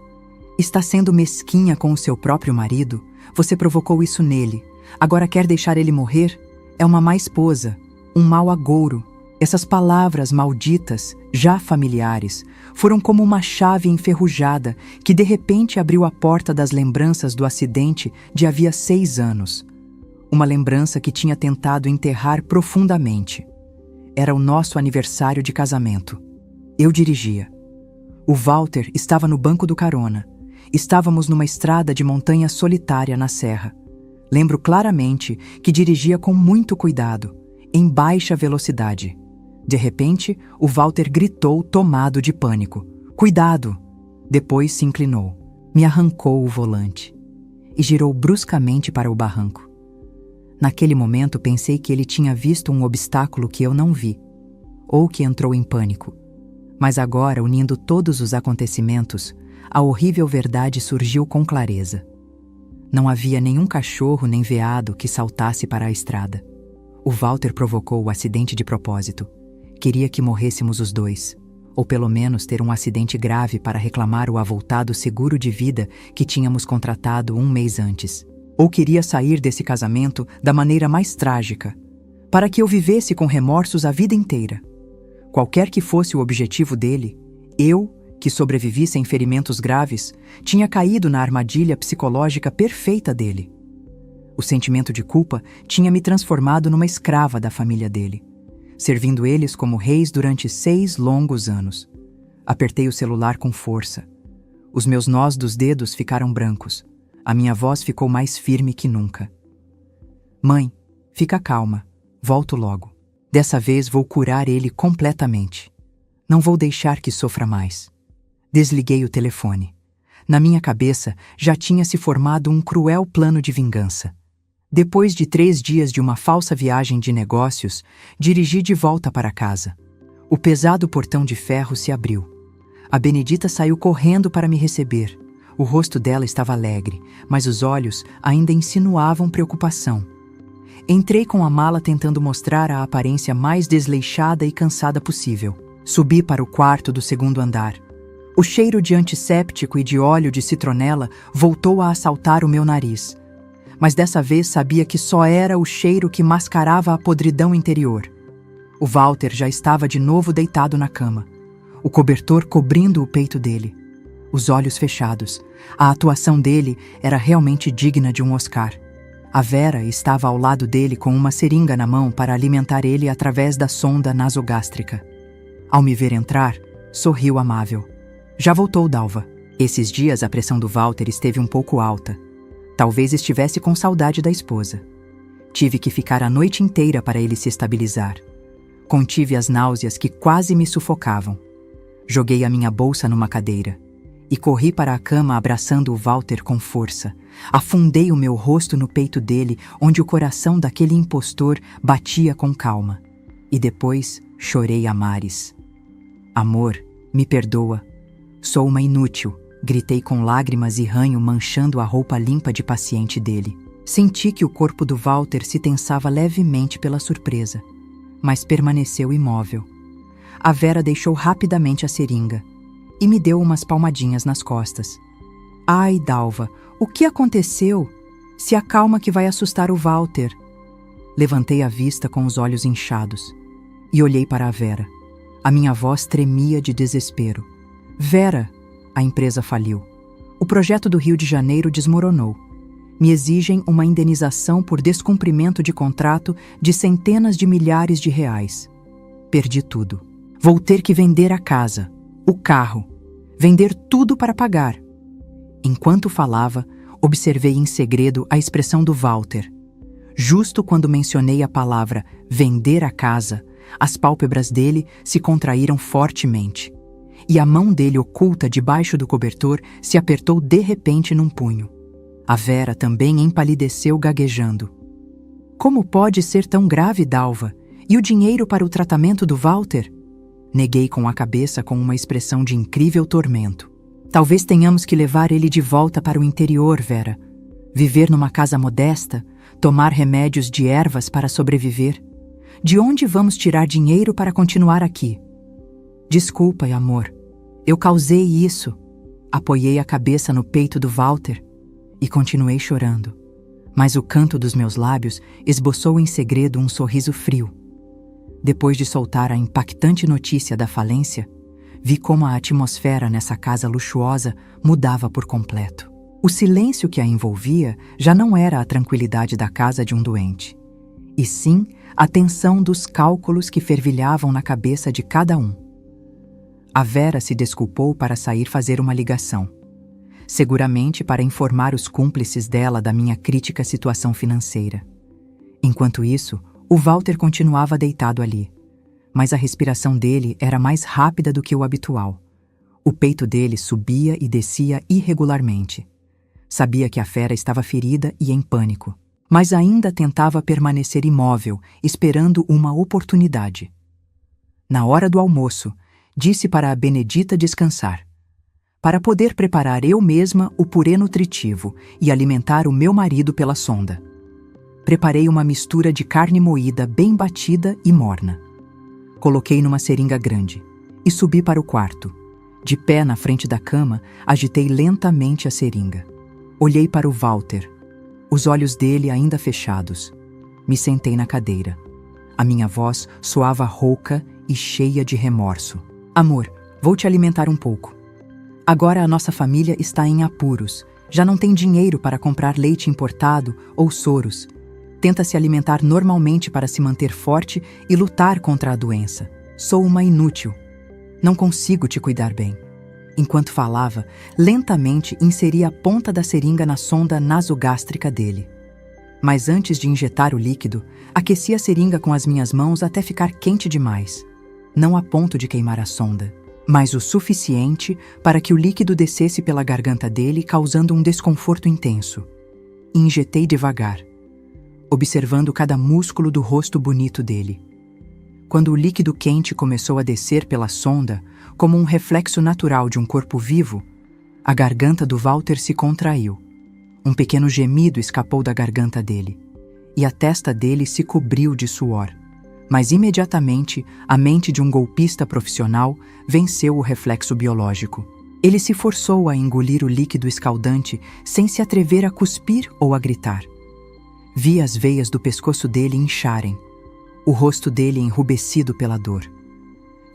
Está sendo mesquinha com o seu próprio marido? Você provocou isso nele. Agora quer deixar ele morrer? É uma má esposa. Um mau agouro. Essas palavras malditas, já familiares, foram como uma chave enferrujada que de repente abriu a porta das lembranças do acidente de havia 6 anos. Uma lembrança que tinha tentado enterrar profundamente. Era o nosso aniversário de casamento. Eu dirigia. O Walter estava no banco do carona. Estávamos numa estrada de montanha solitária na serra. Lembro claramente que dirigia com muito cuidado, em baixa velocidade. De repente, o Walter gritou, tomado de pânico. Cuidado! Depois se inclinou, me arrancou o volante e girou bruscamente para o barranco. Naquele momento pensei que ele tinha visto um obstáculo que eu não vi, ou que entrou em pânico. Mas agora, unindo todos os acontecimentos, a horrível verdade surgiu com clareza. Não havia nenhum cachorro nem veado que saltasse para a estrada. O Walter provocou o acidente de propósito. Queria que morrêssemos os dois, ou pelo menos ter um acidente grave para reclamar o avultado seguro de vida que tínhamos contratado 1 mês antes. Ou queria sair desse casamento da maneira mais trágica, para que eu vivesse com remorsos a vida inteira. Qualquer que fosse o objetivo dele, eu, que sobrevivi sem ferimentos graves, tinha caído na armadilha psicológica perfeita dele. O sentimento de culpa tinha me transformado numa escrava da família dele, servindo eles como reis durante 6 longos anos. Apertei o celular com força. Os meus nós dos dedos ficaram brancos. A minha voz ficou mais firme que nunca. Mãe, fica calma. Volto logo. Dessa vez vou curar ele completamente. Não vou deixar que sofra mais. Desliguei o telefone. Na minha cabeça já tinha se formado um cruel plano de vingança. Depois de 3 dias de uma falsa viagem de negócios, dirigi de volta para casa. O pesado portão de ferro se abriu. A Benedita saiu correndo para me receber. O rosto dela estava alegre, mas os olhos ainda insinuavam preocupação. Entrei com a mala tentando mostrar a aparência mais desleixada e cansada possível. Subi para o quarto do 2º andar. O cheiro de antisséptico e de óleo de citronela voltou a assaltar o meu nariz. Mas dessa vez sabia que só era o cheiro que mascarava a podridão interior. O Walter já estava de novo deitado na cama, o cobertor cobrindo o peito dele, os olhos fechados. A atuação dele era realmente digna de um Oscar. A Vera estava ao lado dele com uma seringa na mão para alimentar ele através da sonda nasogástrica. Ao me ver entrar, sorriu amável. Já voltou, Dalva. Esses dias a pressão do Walter esteve um pouco alta. Talvez estivesse com saudade da esposa. Tive que ficar a noite inteira para ele se estabilizar. Contive as náuseas que quase me sufocavam. Joguei a minha bolsa numa cadeira e corri para a cama abraçando o Walter com força. Afundei o meu rosto no peito dele, onde o coração daquele impostor batia com calma. E depois chorei a mares. Amor, me perdoa. Sou uma inútil. Gritei com lágrimas e ranho manchando a roupa limpa de paciente dele. Senti que o corpo do Walter se tensava levemente pela surpresa, mas permaneceu imóvel. A Vera deixou rapidamente a seringa e me deu umas palmadinhas nas costas. Ai, Dalva, o que aconteceu? Se acalma que vai assustar o Walter. Levantei a vista com os olhos inchados e olhei para a Vera. A minha voz tremia de desespero. Vera, a empresa faliu. O projeto do Rio de Janeiro desmoronou. Me exigem uma indenização por descumprimento de contrato de centenas de milhares de reais. Perdi tudo. Vou ter que vender a casa, o carro, vender tudo para pagar. Enquanto falava, observei em segredo a expressão do Walter. Justo quando mencionei a palavra vender a casa, as pálpebras dele se contraíram fortemente, e a mão dele oculta debaixo do cobertor se apertou de repente num punho. A Vera também empalideceu gaguejando. Como pode ser tão grave, Dalva? E o dinheiro para o tratamento do Walter? Neguei com a cabeça com uma expressão de incrível tormento. Talvez tenhamos que levar ele de volta para o interior, Vera. Viver numa casa modesta, tomar remédios de ervas para sobreviver. De onde vamos tirar dinheiro para continuar aqui? Desculpa, amor. Eu causei isso. Apoiei a cabeça no peito do Walter e continuei chorando. Mas o canto dos meus lábios esboçou em segredo um sorriso frio. Depois de soltar a impactante notícia da falência, vi como a atmosfera nessa casa luxuosa mudava por completo. O silêncio que a envolvia já não era a tranquilidade da casa de um doente, e sim a tensão dos cálculos que fervilhavam na cabeça de cada um. A Vera se desculpou para sair fazer uma ligação, seguramente para informar os cúmplices dela da minha crítica situação financeira. Enquanto isso, o Walter continuava deitado ali, mas a respiração dele era mais rápida do que o habitual. O peito dele subia e descia irregularmente. Sabia que a fera estava ferida e em pânico, mas ainda tentava permanecer imóvel, esperando uma oportunidade. Na hora do almoço, disse para a Benedita descansar, para poder preparar eu mesma o purê nutritivo e alimentar o meu marido pela sonda. Preparei uma mistura de carne moída bem batida e morna. Coloquei numa seringa grande e subi para o quarto. De pé na frente da cama, agitei lentamente a seringa. Olhei para o Walter, os olhos dele ainda fechados. Me sentei na cadeira. A minha voz soava rouca e cheia de remorso. Amor, vou te alimentar um pouco. Agora a nossa família está em apuros. Já não tem dinheiro para comprar leite importado ou soros. Tenta se alimentar normalmente para se manter forte e lutar contra a doença. Sou uma inútil. Não consigo te cuidar bem. Enquanto falava, lentamente inseria a ponta da seringa na sonda nasogástrica dele. Mas antes de injetar o líquido, aqueci a seringa com as minhas mãos até ficar quente demais. Não a ponto de queimar a sonda, mas o suficiente para que o líquido descesse pela garganta dele, causando um desconforto intenso. Injetei devagar, observando cada músculo do rosto bonito dele. Quando o líquido quente começou a descer pela sonda, como um reflexo natural de um corpo vivo, a garganta do Walter se contraiu. Um pequeno gemido escapou da garganta dele, e a testa dele se cobriu de suor. Mas imediatamente, a mente de um golpista profissional venceu o reflexo biológico. Ele se forçou a engolir o líquido escaldante sem se atrever a cuspir ou a gritar. Vi as veias do pescoço dele incharem, o rosto dele enrubescido pela dor.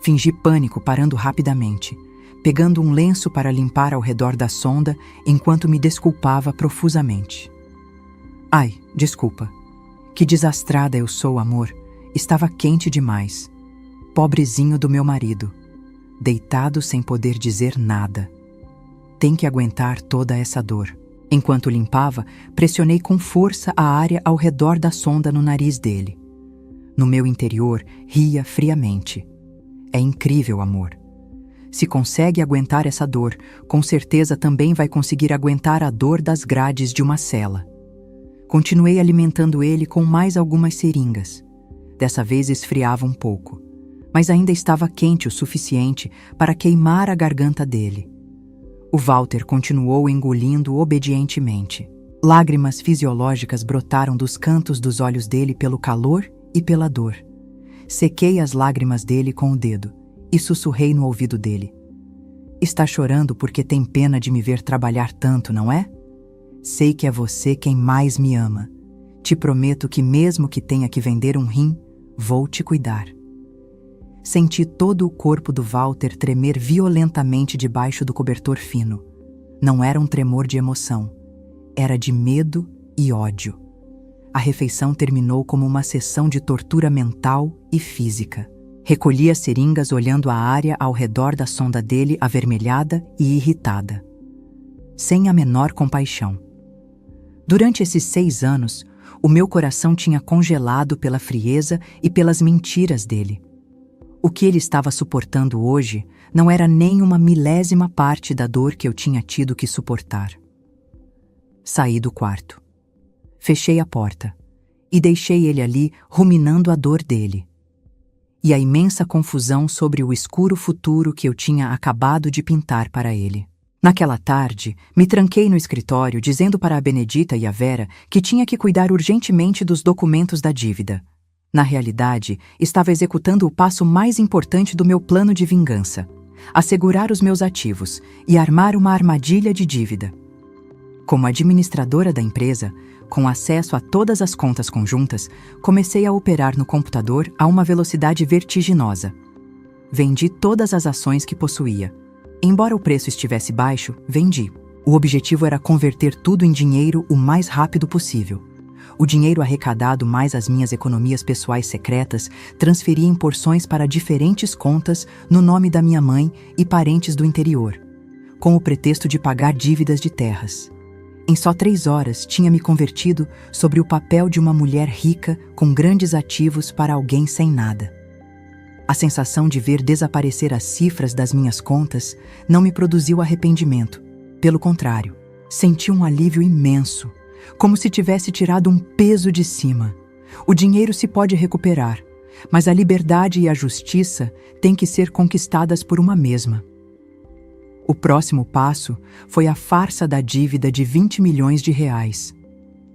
Fingi pânico, parando rapidamente, pegando um lenço para limpar ao redor da sonda enquanto me desculpava profusamente. Ai, desculpa. Que desastrada eu sou, amor. Estava quente demais. Pobrezinho do meu marido, deitado sem poder dizer nada. Tem que aguentar toda essa dor. Enquanto limpava, pressionei com força a área ao redor da sonda no nariz dele. No meu interior, ria friamente. É incrível, amor. Se consegue aguentar essa dor, com certeza também vai conseguir aguentar a dor das grades de uma cela. Continuei alimentando ele com mais algumas seringas. Dessa vez esfriava um pouco, mas ainda estava quente o suficiente para queimar a garganta dele. O Walter continuou engolindo obedientemente. Lágrimas fisiológicas brotaram dos cantos dos olhos dele pelo calor e pela dor. Sequei as lágrimas dele com o dedo e sussurrei no ouvido dele. Está chorando porque tem pena de me ver trabalhar tanto, não é? Sei que é você quem mais me ama. Te prometo que mesmo que tenha que vender um rim, vou te cuidar. Senti todo o corpo do Walter tremer violentamente debaixo do cobertor fino. Não era um tremor de emoção. Era de medo e ódio. A refeição terminou como uma sessão de tortura mental e física. Recolhi as seringas olhando a área ao redor da sonda dele avermelhada e irritada. Sem a menor compaixão. Durante esses 6 anos, o meu coração tinha congelado pela frieza e pelas mentiras dele. O que ele estava suportando hoje não era nem uma milésima parte da dor que eu tinha tido que suportar. Saí do quarto. Fechei a porta e deixei ele ali ruminando a dor dele. E a imensa confusão sobre o escuro futuro que eu tinha acabado de pintar para ele. Naquela tarde, me tranquei no escritório dizendo para a Benedita e a Vera que tinha que cuidar urgentemente dos documentos da dívida. Na realidade, estava executando o passo mais importante do meu plano de vingança: assegurar os meus ativos e armar uma armadilha de dívida. Como administradora da empresa, com acesso a todas as contas conjuntas, comecei a operar no computador a uma velocidade vertiginosa. Vendi todas as ações que possuía. Embora o preço estivesse baixo, vendi. O objetivo era converter tudo em dinheiro o mais rápido possível. O dinheiro arrecadado mais as minhas economias pessoais secretas transferia em porções para diferentes contas no nome da minha mãe e parentes do interior, com o pretexto de pagar dívidas de terras. Em só 3 horas tinha me convertido sobre o papel de uma mulher rica com grandes ativos para alguém sem nada. A sensação de ver desaparecer as cifras das minhas contas não me produziu arrependimento. Pelo contrário, senti um alívio imenso, como se tivesse tirado um peso de cima. O dinheiro se pode recuperar, mas a liberdade e a justiça têm que ser conquistadas por uma mesma. O próximo passo foi a farsa da dívida de 20 milhões de reais.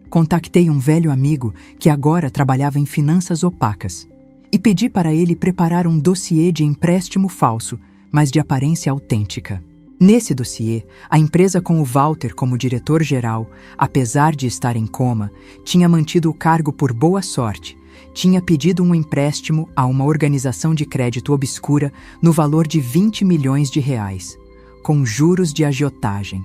Contactei um velho amigo que agora trabalhava em finanças opacas e pedi para ele preparar um dossiê de empréstimo falso, mas de aparência autêntica. Nesse dossiê, a empresa com o Walter como diretor-geral, apesar de estar em coma, tinha mantido o cargo por boa sorte, tinha pedido um empréstimo a uma organização de crédito obscura no valor de 20 milhões de reais, com juros de agiotagem.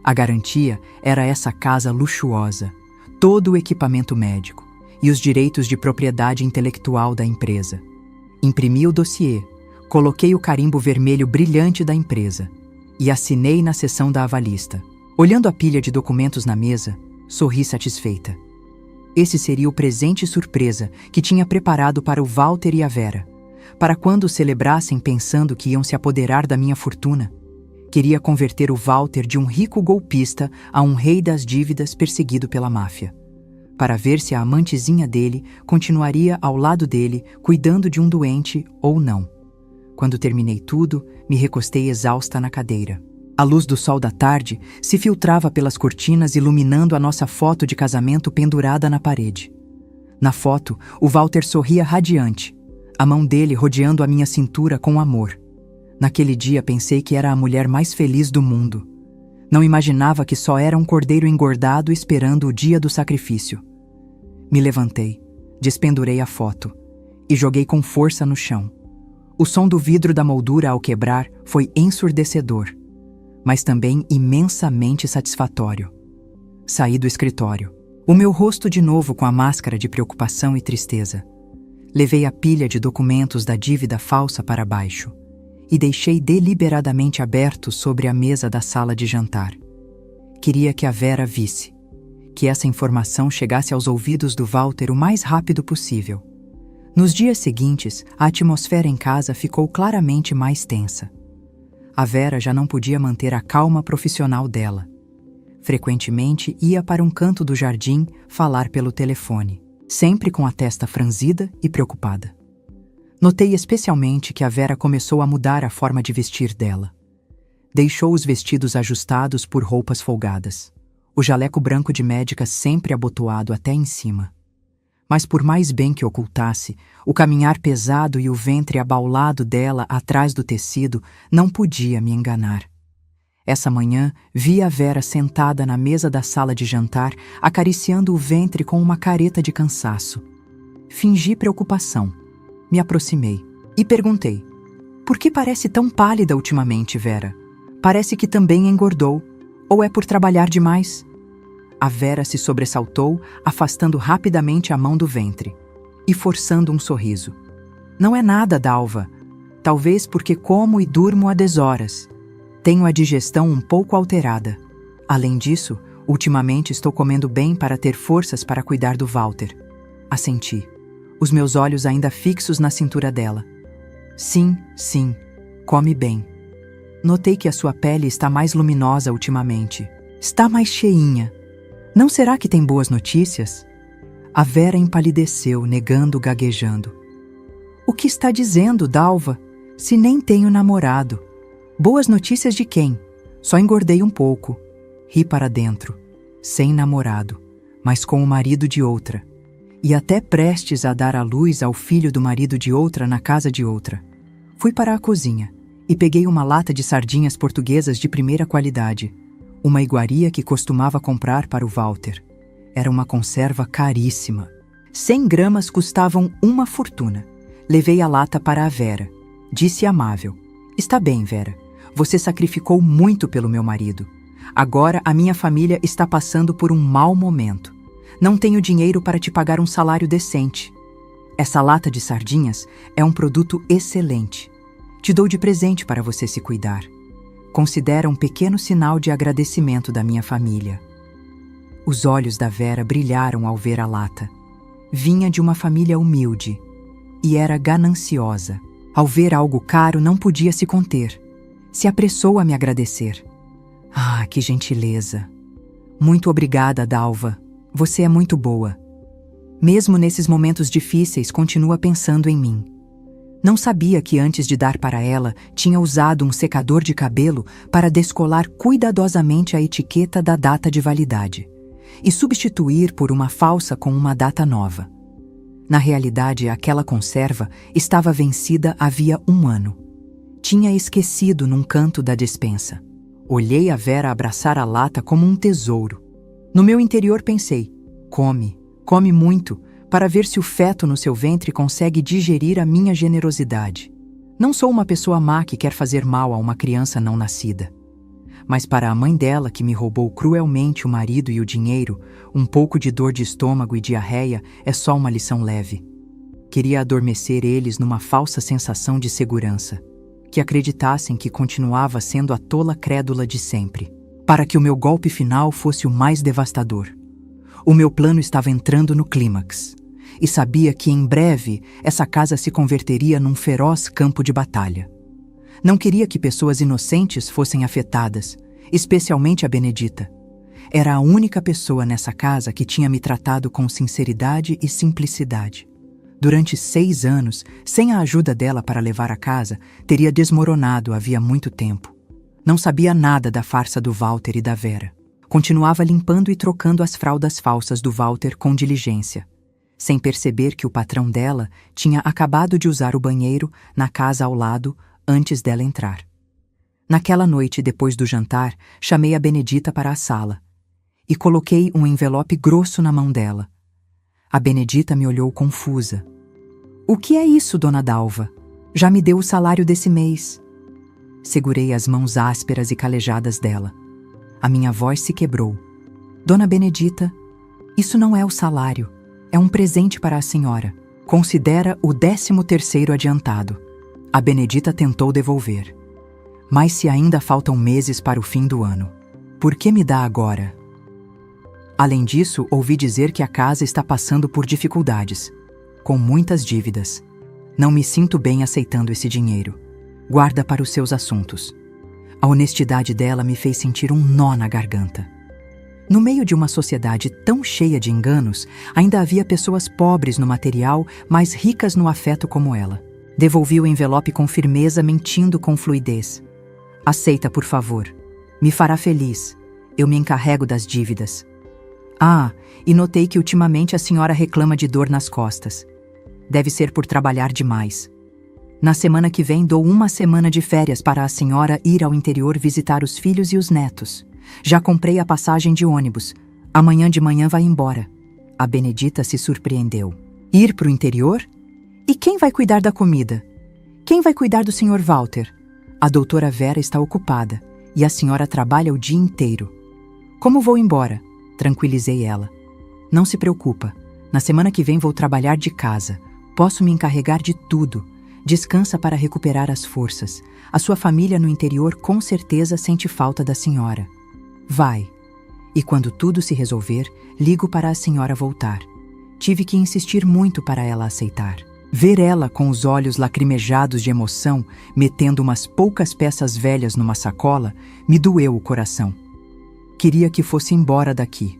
A garantia era essa casa luxuosa, todo o equipamento médico e os direitos de propriedade intelectual da empresa. Imprimi o dossiê, coloquei o carimbo vermelho brilhante da empresa e assinei na seção da avalista. Olhando a pilha de documentos na mesa, sorri satisfeita. Esse seria o presente surpresa que tinha preparado para o Walter e a Vera, para quando o celebrassem pensando que iam se apoderar da minha fortuna. Queria converter o Walter de um rico golpista a um rei das dívidas perseguido pela máfia, para ver se a amantezinha dele continuaria ao lado dele, cuidando de um doente ou não. Quando terminei tudo, me recostei exausta na cadeira. A luz do sol da tarde se filtrava pelas cortinas, iluminando a nossa foto de casamento pendurada na parede. Na foto, o Walter sorria radiante, a mão dele rodeando a minha cintura com amor. Naquele dia pensei que era a mulher mais feliz do mundo. Não imaginava que só era um cordeiro engordado esperando o dia do sacrifício. Me levantei, despendurei a foto e joguei com força no chão. O som do vidro da moldura ao quebrar foi ensurdecedor, mas também imensamente satisfatório. Saí do escritório, o meu rosto de novo com a máscara de preocupação e tristeza. Levei a pilha de documentos da dívida falsa para baixo e deixei deliberadamente aberto sobre a mesa da sala de jantar. Queria que a Vera visse, que essa informação chegasse aos ouvidos do Walter o mais rápido possível. Nos dias seguintes, a atmosfera em casa ficou claramente mais tensa. A Vera já não podia manter a calma profissional dela. Frequentemente ia para um canto do jardim falar pelo telefone, sempre com a testa franzida e preocupada. Notei especialmente que a Vera começou a mudar a forma de vestir dela. Deixou os vestidos ajustados por roupas folgadas. o jaleco branco de médica sempre abotoado até em cima. Mas por mais bem que ocultasse, o caminhar pesado e o ventre abaulado dela atrás do tecido não podia me enganar. Essa manhã, vi a Vera sentada na mesa da sala de jantar, acariciando o ventre com uma careta de cansaço. Fingi preocupação. Me aproximei e perguntei: "Por que parece tão pálida ultimamente, Vera? Parece que também engordou. Ou é por trabalhar demais?" A Vera se sobressaltou, afastando rapidamente a mão do ventre e forçando um sorriso. "Não é nada, Dalva. Talvez porque como e durmo a deshoras. Tenho a digestão um pouco alterada. Além disso, ultimamente estou comendo bem para ter forças para cuidar do Walter." Assenti, os meus olhos ainda fixos na cintura dela. "Sim, sim, come bem. Notei que a sua pele está mais luminosa ultimamente. Está mais cheinha. Não será que tem boas notícias?" A Vera empalideceu, negando, gaguejando. "O que está dizendo, Dalva? Se nem tenho namorado. Boas notícias de quem? Só engordei um pouco." Ri para dentro. Sem namorado, mas com o marido de outra. E até prestes a dar à luz ao filho do marido de outra na casa de outra. Fui para a cozinha e peguei uma lata de sardinhas portuguesas de primeira qualidade. Uma iguaria que costumava comprar para o Walter. Era uma conserva caríssima. 100 gramas custavam uma fortuna. Levei a lata para a Vera. Disse amável: "Está bem, Vera. Você sacrificou muito pelo meu marido. Agora a minha família está passando por um mau momento. Não tenho dinheiro para te pagar um salário decente. Essa lata de sardinhas é um produto excelente. Te dou de presente para você se cuidar. Considera um pequeno sinal de agradecimento da minha família." Os olhos da Vera brilharam ao ver a lata. Vinha de uma família humilde e era gananciosa. Ao ver algo caro, não podia se conter. Se apressou a me agradecer. "Ah, que gentileza! Muito obrigada, Dalva. Você é muito boa. Mesmo nesses momentos difíceis, continua pensando em mim." Não sabia que antes de dar para ela, tinha usado um secador de cabelo para descolar cuidadosamente a etiqueta da data de validade e substituir por uma falsa com uma data nova. Na realidade, aquela conserva estava vencida havia 1 ano. Tinha esquecido num canto da despensa. Olhei a Vera abraçar a lata como um tesouro. No meu interior pensei: come, come muito, para ver se o feto no seu ventre consegue digerir a minha generosidade. Não sou uma pessoa má que quer fazer mal a uma criança não nascida. Mas para a mãe dela, que me roubou cruelmente o marido e o dinheiro, um pouco de dor de estômago e diarreia é só uma lição leve. Queria adormecer eles numa falsa sensação de segurança, que acreditassem que continuava sendo a tola crédula de sempre, para que o meu golpe final fosse o mais devastador. O meu plano estava entrando no clímax, e sabia que em breve essa casa se converteria num feroz campo de batalha. Não queria que pessoas inocentes fossem afetadas, especialmente a Benedita. Era a única pessoa nessa casa que tinha me tratado com sinceridade e simplicidade. Durante 6 anos, sem a ajuda dela para levar a casa, teria desmoronado havia muito tempo. Não sabia nada da farsa do Walter e da Vera. Continuava limpando e trocando as fraldas falsas do Walter com diligência, sem perceber que o patrão dela tinha acabado de usar o banheiro na casa ao lado antes dela entrar. Naquela noite, depois do jantar, chamei a Benedita para a sala e coloquei um envelope grosso na mão dela. A Benedita me olhou confusa. "O que é isso, dona Dalva? Já me deu o salário desse mês." Segurei as mãos ásperas e calejadas dela. A minha voz se quebrou. "Dona Benedita, isso não é o salário. É um presente para a senhora. Considera o 13º adiantado." A Benedita tentou devolver. "Mas se ainda faltam meses para o fim do ano, por que me dá agora?" Além disso, ouvi dizer que a casa está passando por dificuldades, com muitas dívidas. Não me sinto bem aceitando esse dinheiro. Guarda para os seus assuntos. A honestidade dela me fez sentir um nó na garganta. No meio de uma sociedade tão cheia de enganos, ainda havia pessoas pobres no material, mas ricas no afeto como ela. Devolvi o envelope com firmeza, mentindo com fluidez. "Aceita, por favor. Me fará feliz. Eu me encarrego das dívidas. Ah, e notei que ultimamente a senhora reclama de dor nas costas. Deve ser por trabalhar demais. Na semana que vem dou uma semana de férias para a senhora ir ao interior visitar os filhos e os netos. Já comprei a passagem de ônibus. Amanhã de manhã vai embora. A Benedita se surpreendeu. Ir para o interior? E quem vai cuidar da comida? Quem vai cuidar do Sr. Walter? A doutora Vera está ocupada e a senhora trabalha o dia inteiro. Como vou embora? Tranquilizei ela. Não se preocupa. Na semana que vem vou trabalhar de casa. Posso me encarregar de tudo. Descansa para recuperar as forças. A sua família no interior com certeza sente falta da senhora. Vai. E quando tudo se resolver, ligo para a senhora voltar. Tive que insistir muito para ela aceitar. Ver ela com os olhos lacrimejados de emoção, metendo umas poucas peças velhas numa sacola, me doeu o coração. Queria que fosse embora daqui,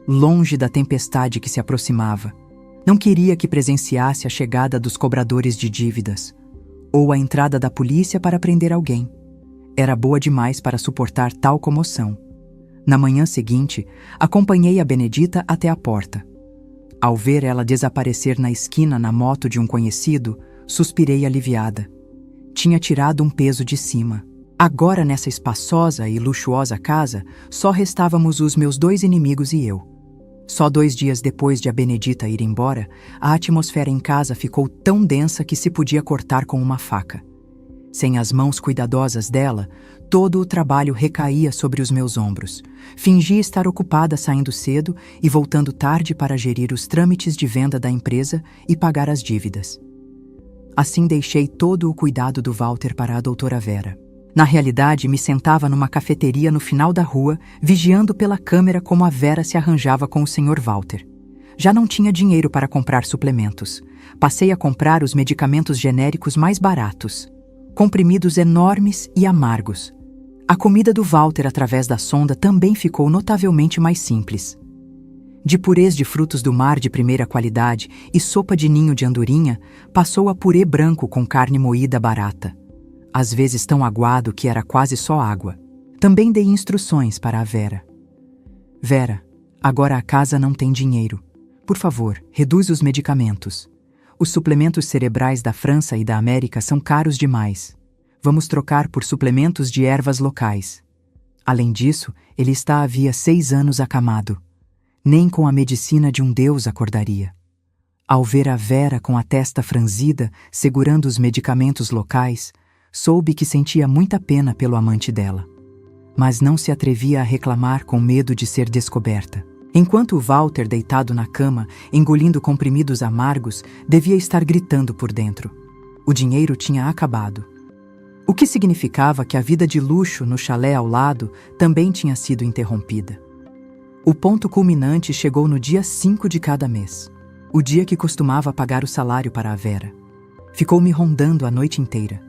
longe da tempestade que se aproximava. Não queria que presenciasse a chegada dos cobradores de dívidas, ou a entrada da polícia para prender alguém. Era boa demais para suportar tal comoção. Na manhã seguinte, acompanhei a Benedita até a porta. Ao ver ela desaparecer na esquina na moto de um conhecido, suspirei aliviada. Tinha tirado um peso de cima. Agora, nessa espaçosa e luxuosa casa, só restávamos os meus 2 inimigos e eu. Só 2 dias depois de a Benedita ir embora, a atmosfera em casa ficou tão densa que se podia cortar com uma faca. Sem as mãos cuidadosas dela, todo o trabalho recaía sobre os meus ombros. Fingi estar ocupada saindo cedo e voltando tarde para gerir os trâmites de venda da empresa e pagar as dívidas. Assim deixei todo o cuidado do Walter para a doutora Vera. Na realidade, me sentava numa cafeteria no final da rua, vigiando pela câmera como a Vera se arranjava com o Sr. Walter. Já não tinha dinheiro para comprar suplementos. Passei a comprar os medicamentos genéricos mais baratos. Comprimidos enormes e amargos. A comida do Walter através da sonda também ficou notavelmente mais simples. De purês de frutos do mar de primeira qualidade e sopa de ninho de andorinha, passou a purê branco com carne moída barata. Às vezes tão aguado que era quase só água. Também dei instruções para a Vera. Vera, agora a casa não tem dinheiro. Por favor, reduz os medicamentos. Os suplementos cerebrais da França e da América são caros demais. Vamos trocar por suplementos de ervas locais. Além disso, ele está havia 6 anos acamado. Nem com a medicina de um deus acordaria. Ao ver a Vera com a testa franzida, segurando os medicamentos locais, soube que sentia muita pena pelo amante dela. Mas não se atrevia a reclamar com medo de ser descoberta. Enquanto o Walter, deitado na cama, engolindo comprimidos amargos, devia estar gritando por dentro. O dinheiro tinha acabado. O que significava que a vida de luxo no chalé ao lado também tinha sido interrompida. O ponto culminante chegou no dia 5 de cada mês, o dia que costumava pagar o salário para a Vera. Ficou me rondando a noite inteira.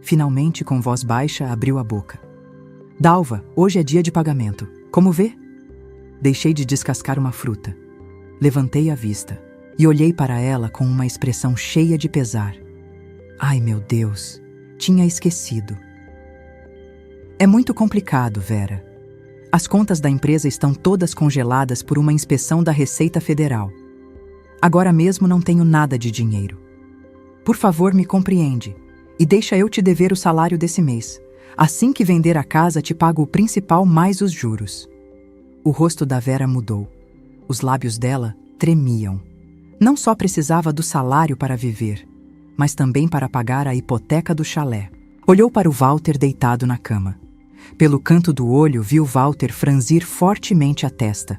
Finalmente, com voz baixa, abriu a boca. Dalva, hoje é dia de pagamento. Como vê? Deixei de descascar uma fruta. Levantei a vista e olhei para ela com uma expressão cheia de pesar. Ai, meu Deus, tinha esquecido. É muito complicado, Vera. As contas da empresa estão todas congeladas por uma inspeção da Receita Federal. Agora mesmo não tenho nada de dinheiro. Por favor, me compreende e deixa eu te dever o salário desse mês. Assim que vender a casa, te pago o principal mais os juros. O rosto da Vera mudou. Os lábios dela tremiam. Não só precisava do salário para viver, mas também para pagar a hipoteca do chalé. Olhou para o Walter deitado na cama. Pelo canto do olho, viu Walter franzir fortemente a testa.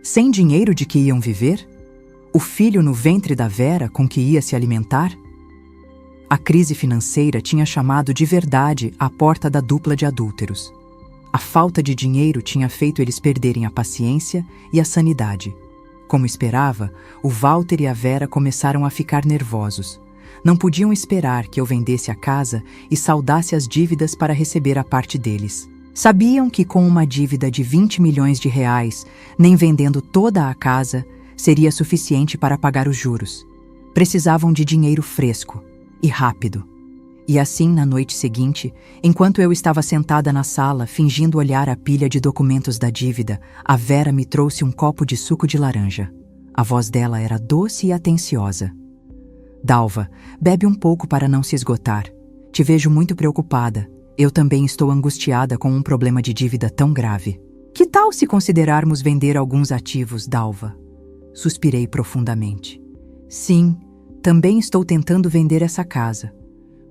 Sem dinheiro de que iam viver? O filho no ventre da Vera com que ia se alimentar? A crise financeira tinha chamado de verdade à porta da dupla de adúlteros. A falta de dinheiro tinha feito eles perderem a paciência e a sanidade. Como esperava, o Walter e a Vera começaram a ficar nervosos. Não podiam esperar que eu vendesse a casa e saldasse as dívidas para receber a parte deles. Sabiam que com uma dívida de 20 milhões de reais, nem vendendo toda a casa, seria suficiente para pagar os juros. Precisavam de dinheiro fresco e rápido. E assim, na noite seguinte, enquanto eu estava sentada na sala, fingindo olhar a pilha de documentos da dívida, a Vera me trouxe um copo de suco de laranja. A voz dela era doce e atenciosa. Dalva, bebe um pouco para não se esgotar. Te vejo muito preocupada. Eu também estou angustiada com um problema de dívida tão grave. Que tal se considerarmos vender alguns ativos, Dalva? Suspirei profundamente. Sim, também estou tentando vender essa casa.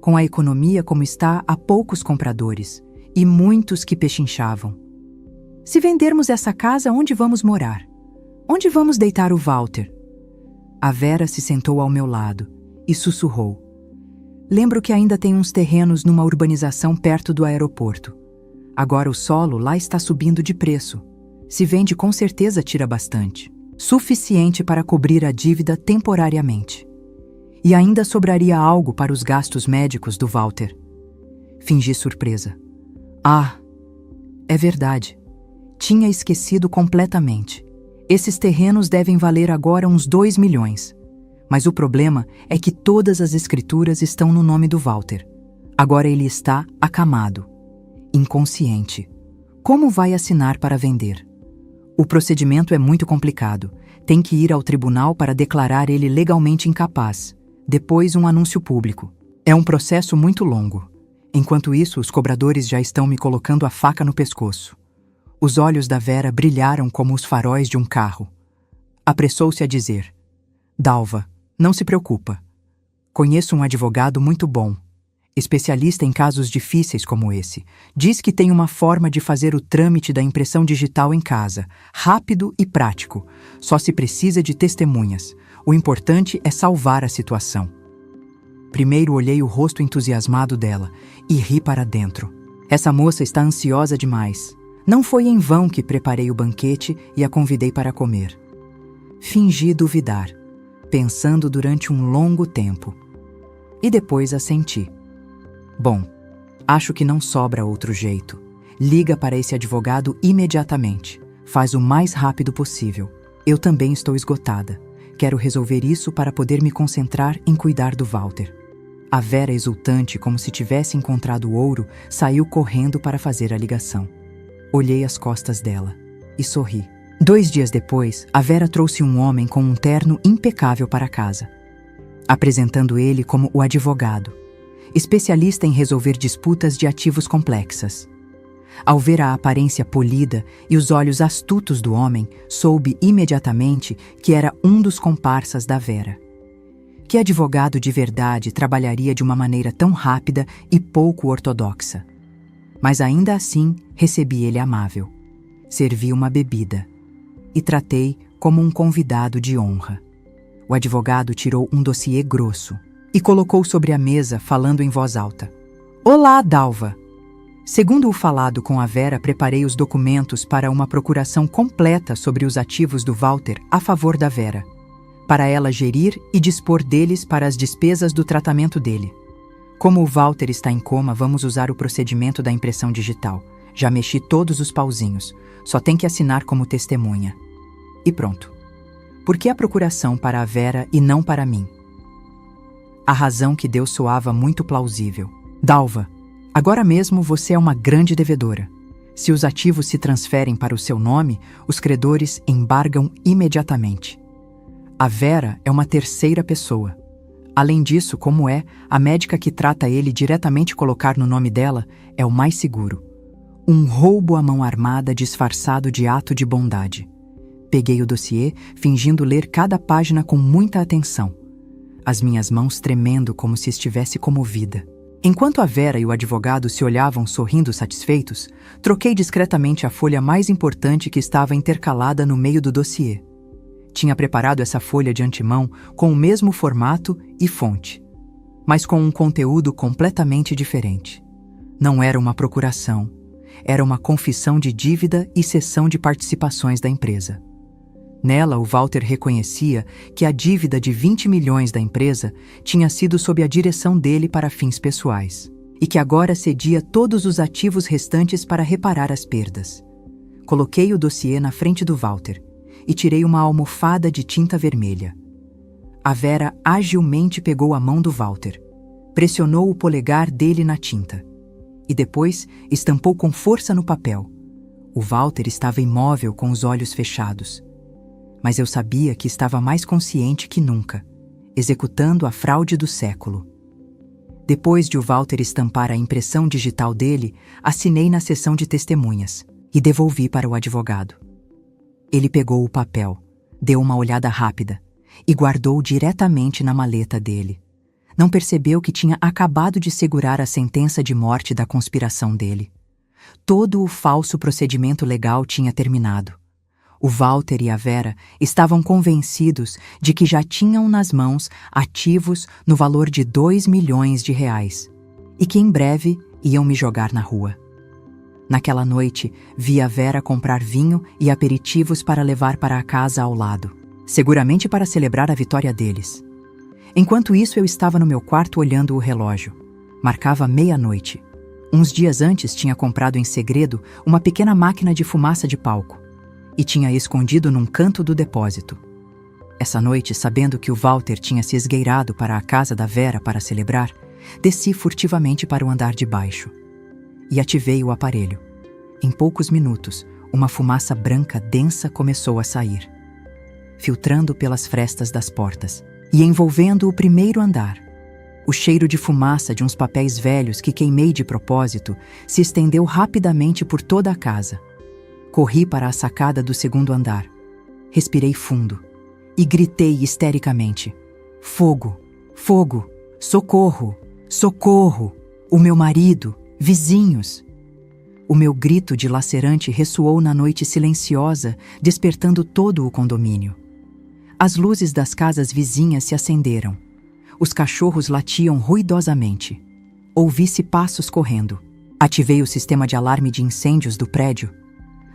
Com a economia como está, há poucos compradores e muitos que pechinchavam. Se vendermos essa casa, onde vamos morar? Onde vamos deitar o Walter? A Vera se sentou ao meu lado e sussurrou. Lembro que ainda tem uns terrenos numa urbanização perto do aeroporto. Agora o solo lá está subindo de preço. Se vende, com certeza tira bastante. Suficiente para cobrir a dívida temporariamente. E ainda sobraria algo para os gastos médicos do Walter. Fingi surpresa. Ah, é verdade. Tinha esquecido completamente. Esses terrenos devem valer agora uns 2 milhões. Mas o problema é que todas as escrituras estão no nome do Walter. Agora ele está acamado, inconsciente. Como vai assinar para vender? O procedimento é muito complicado. Tem que ir ao tribunal para declarar ele legalmente incapaz. Depois um anúncio público. É um processo muito longo. Enquanto isso, os cobradores já estão me colocando a faca no pescoço. Os olhos da Vera brilharam como os faróis de um carro. Apressou-se a dizer: Dalva, não se preocupa. Conheço um advogado muito bom, especialista em casos difíceis como esse. Diz que tem uma forma de fazer o trâmite da impressão digital em casa, rápido e prático. Só se precisa de testemunhas. O importante é salvar a situação. Primeiro olhei o rosto entusiasmado dela e ri para dentro. Essa moça está ansiosa demais. Não foi em vão que preparei o banquete e a convidei para comer. Fingi duvidar, pensando durante um longo tempo. E depois assenti. Bom, acho que não sobra outro jeito. Liga para esse advogado imediatamente. Faz o mais rápido possível. Eu também estou esgotada. Quero resolver isso para poder me concentrar em cuidar do Walter. A Vera, exultante, como se tivesse encontrado ouro, saiu correndo para fazer a ligação. Olhei as costas dela e sorri. 2 dias depois, a Vera trouxe um homem com um terno impecável para casa, apresentando ele como o advogado, especialista em resolver disputas de ativos complexas. Ao ver a aparência polida e os olhos astutos do homem, soube imediatamente que era um dos comparsas da Vera. Que advogado de verdade trabalharia de uma maneira tão rápida e pouco ortodoxa? Mas ainda assim, recebi ele amável. Servi uma bebida e tratei como um convidado de honra. O advogado tirou um dossiê grosso e colocou sobre a mesa, falando em voz alta. Olá, Dalva! Segundo o falado com a Vera, preparei os documentos para uma procuração completa sobre os ativos do Walter a favor da Vera, para ela gerir e dispor deles para as despesas do tratamento dele. Como o Walter está em coma, vamos usar o procedimento da impressão digital. Já mexi todos os pauzinhos, só tem que assinar como testemunha. E pronto. Por que a procuração para a Vera e não para mim? A razão que deu soava muito plausível. Dalva, agora mesmo você é uma grande devedora. Se os ativos se transferem para o seu nome, os credores embargam imediatamente. A Vera é uma terceira pessoa. Além disso, como a médica que trata ele diretamente colocar no nome dela, é o mais seguro. Um roubo à mão armada disfarçado de ato de bondade. Peguei o dossiê, fingindo ler cada página com muita atenção. As minhas mãos tremendo como se estivesse comovida. Enquanto a Vera e o advogado se olhavam sorrindo satisfeitos, troquei discretamente a folha mais importante que estava intercalada no meio do dossiê. Tinha preparado essa folha de antemão com o mesmo formato e fonte, mas com um conteúdo completamente diferente. Não era uma procuração, era uma confissão de dívida e cessão de participações da empresa. Nela, o Walter reconhecia que a dívida de 20 milhões da empresa tinha sido sob a direção dele para fins pessoais, e que agora cedia todos os ativos restantes para reparar as perdas. Coloquei o dossiê na frente do Walter e tirei uma almofada de tinta vermelha. A Vera agilmente pegou a mão do Walter. Pressionou o polegar dele na tinta e depois estampou com força no papel. O Walter estava imóvel com os olhos fechados. Mas eu sabia que estava mais consciente que nunca, executando a fraude do século. Depois de o Walter estampar a impressão digital dele, assinei na seção de testemunhas e devolvi para o advogado. Ele pegou o papel, deu uma olhada rápida e guardou diretamente na maleta dele. Não percebeu que tinha acabado de segurar a sentença de morte da conspiração dele. Todo o falso procedimento legal tinha terminado. O Walter e a Vera estavam convencidos de que já tinham nas mãos ativos no valor de R$2 milhões e que em breve iam me jogar na rua. Naquela noite, vi a Vera comprar vinho e aperitivos para levar para a casa ao lado, seguramente para celebrar a vitória deles. Enquanto isso, eu estava no meu quarto olhando o relógio. Marcava meia-noite. Uns dias antes tinha comprado em segredo uma pequena máquina de fumaça de palco e tinha escondido num canto do depósito. Essa noite, sabendo que o Walter tinha se esgueirado para a casa da Vera para celebrar, desci furtivamente para o andar de baixo e ativei o aparelho. Em poucos minutos, uma fumaça branca densa começou a sair, filtrando pelas frestas das portas e envolvendo o primeiro andar. O cheiro de fumaça de uns papéis velhos que queimei de propósito se estendeu rapidamente por toda a casa. Corri para a sacada do segundo andar. Respirei fundo e gritei histericamente: "Fogo! Fogo! Socorro! Socorro! O meu marido! Vizinhos!" O meu grito dilacerante ressoou na noite silenciosa, despertando todo o condomínio. As luzes das casas vizinhas se acenderam. Os cachorros latiam ruidosamente. Ouvi-se passos correndo. Ativei o sistema de alarme de incêndios do prédio.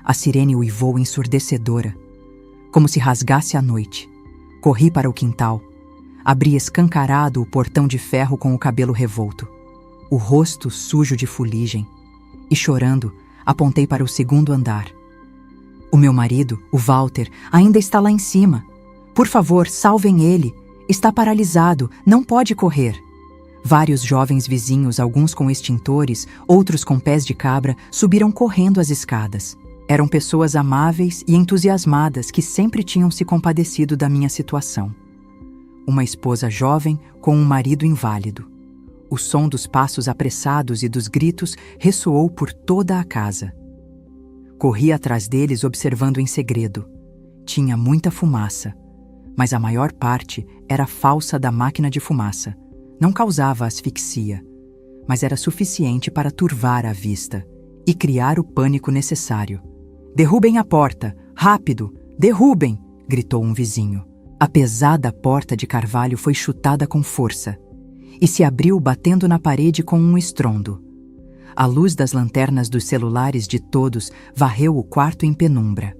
A sirene uivou ensurdecedora, como se rasgasse a noite. Corri para o quintal. Abri escancarado o portão de ferro com o cabelo revolto, o rosto sujo de fuligem, e chorando, apontei para o segundo andar. O meu marido, o Walter, ainda está lá em cima. Por favor, salvem ele. Está paralisado, não pode correr. Vários jovens vizinhos, alguns com extintores, outros com pés de cabra, subiram correndo as escadas. Eram pessoas amáveis e entusiasmadas que sempre tinham se compadecido da minha situação. Uma esposa jovem com um marido inválido. O som dos passos apressados e dos gritos ressoou por toda a casa. Corri atrás deles observando em segredo. Tinha muita fumaça, mas a maior parte era falsa da máquina de fumaça. Não causava asfixia, mas era suficiente para turvar a vista e criar o pânico necessário. "Derrubem a porta! Rápido! Derrubem!" gritou um vizinho. A pesada porta de carvalho foi chutada com força e se abriu batendo na parede com um estrondo. A luz das lanternas dos celulares de todos varreu o quarto em penumbra.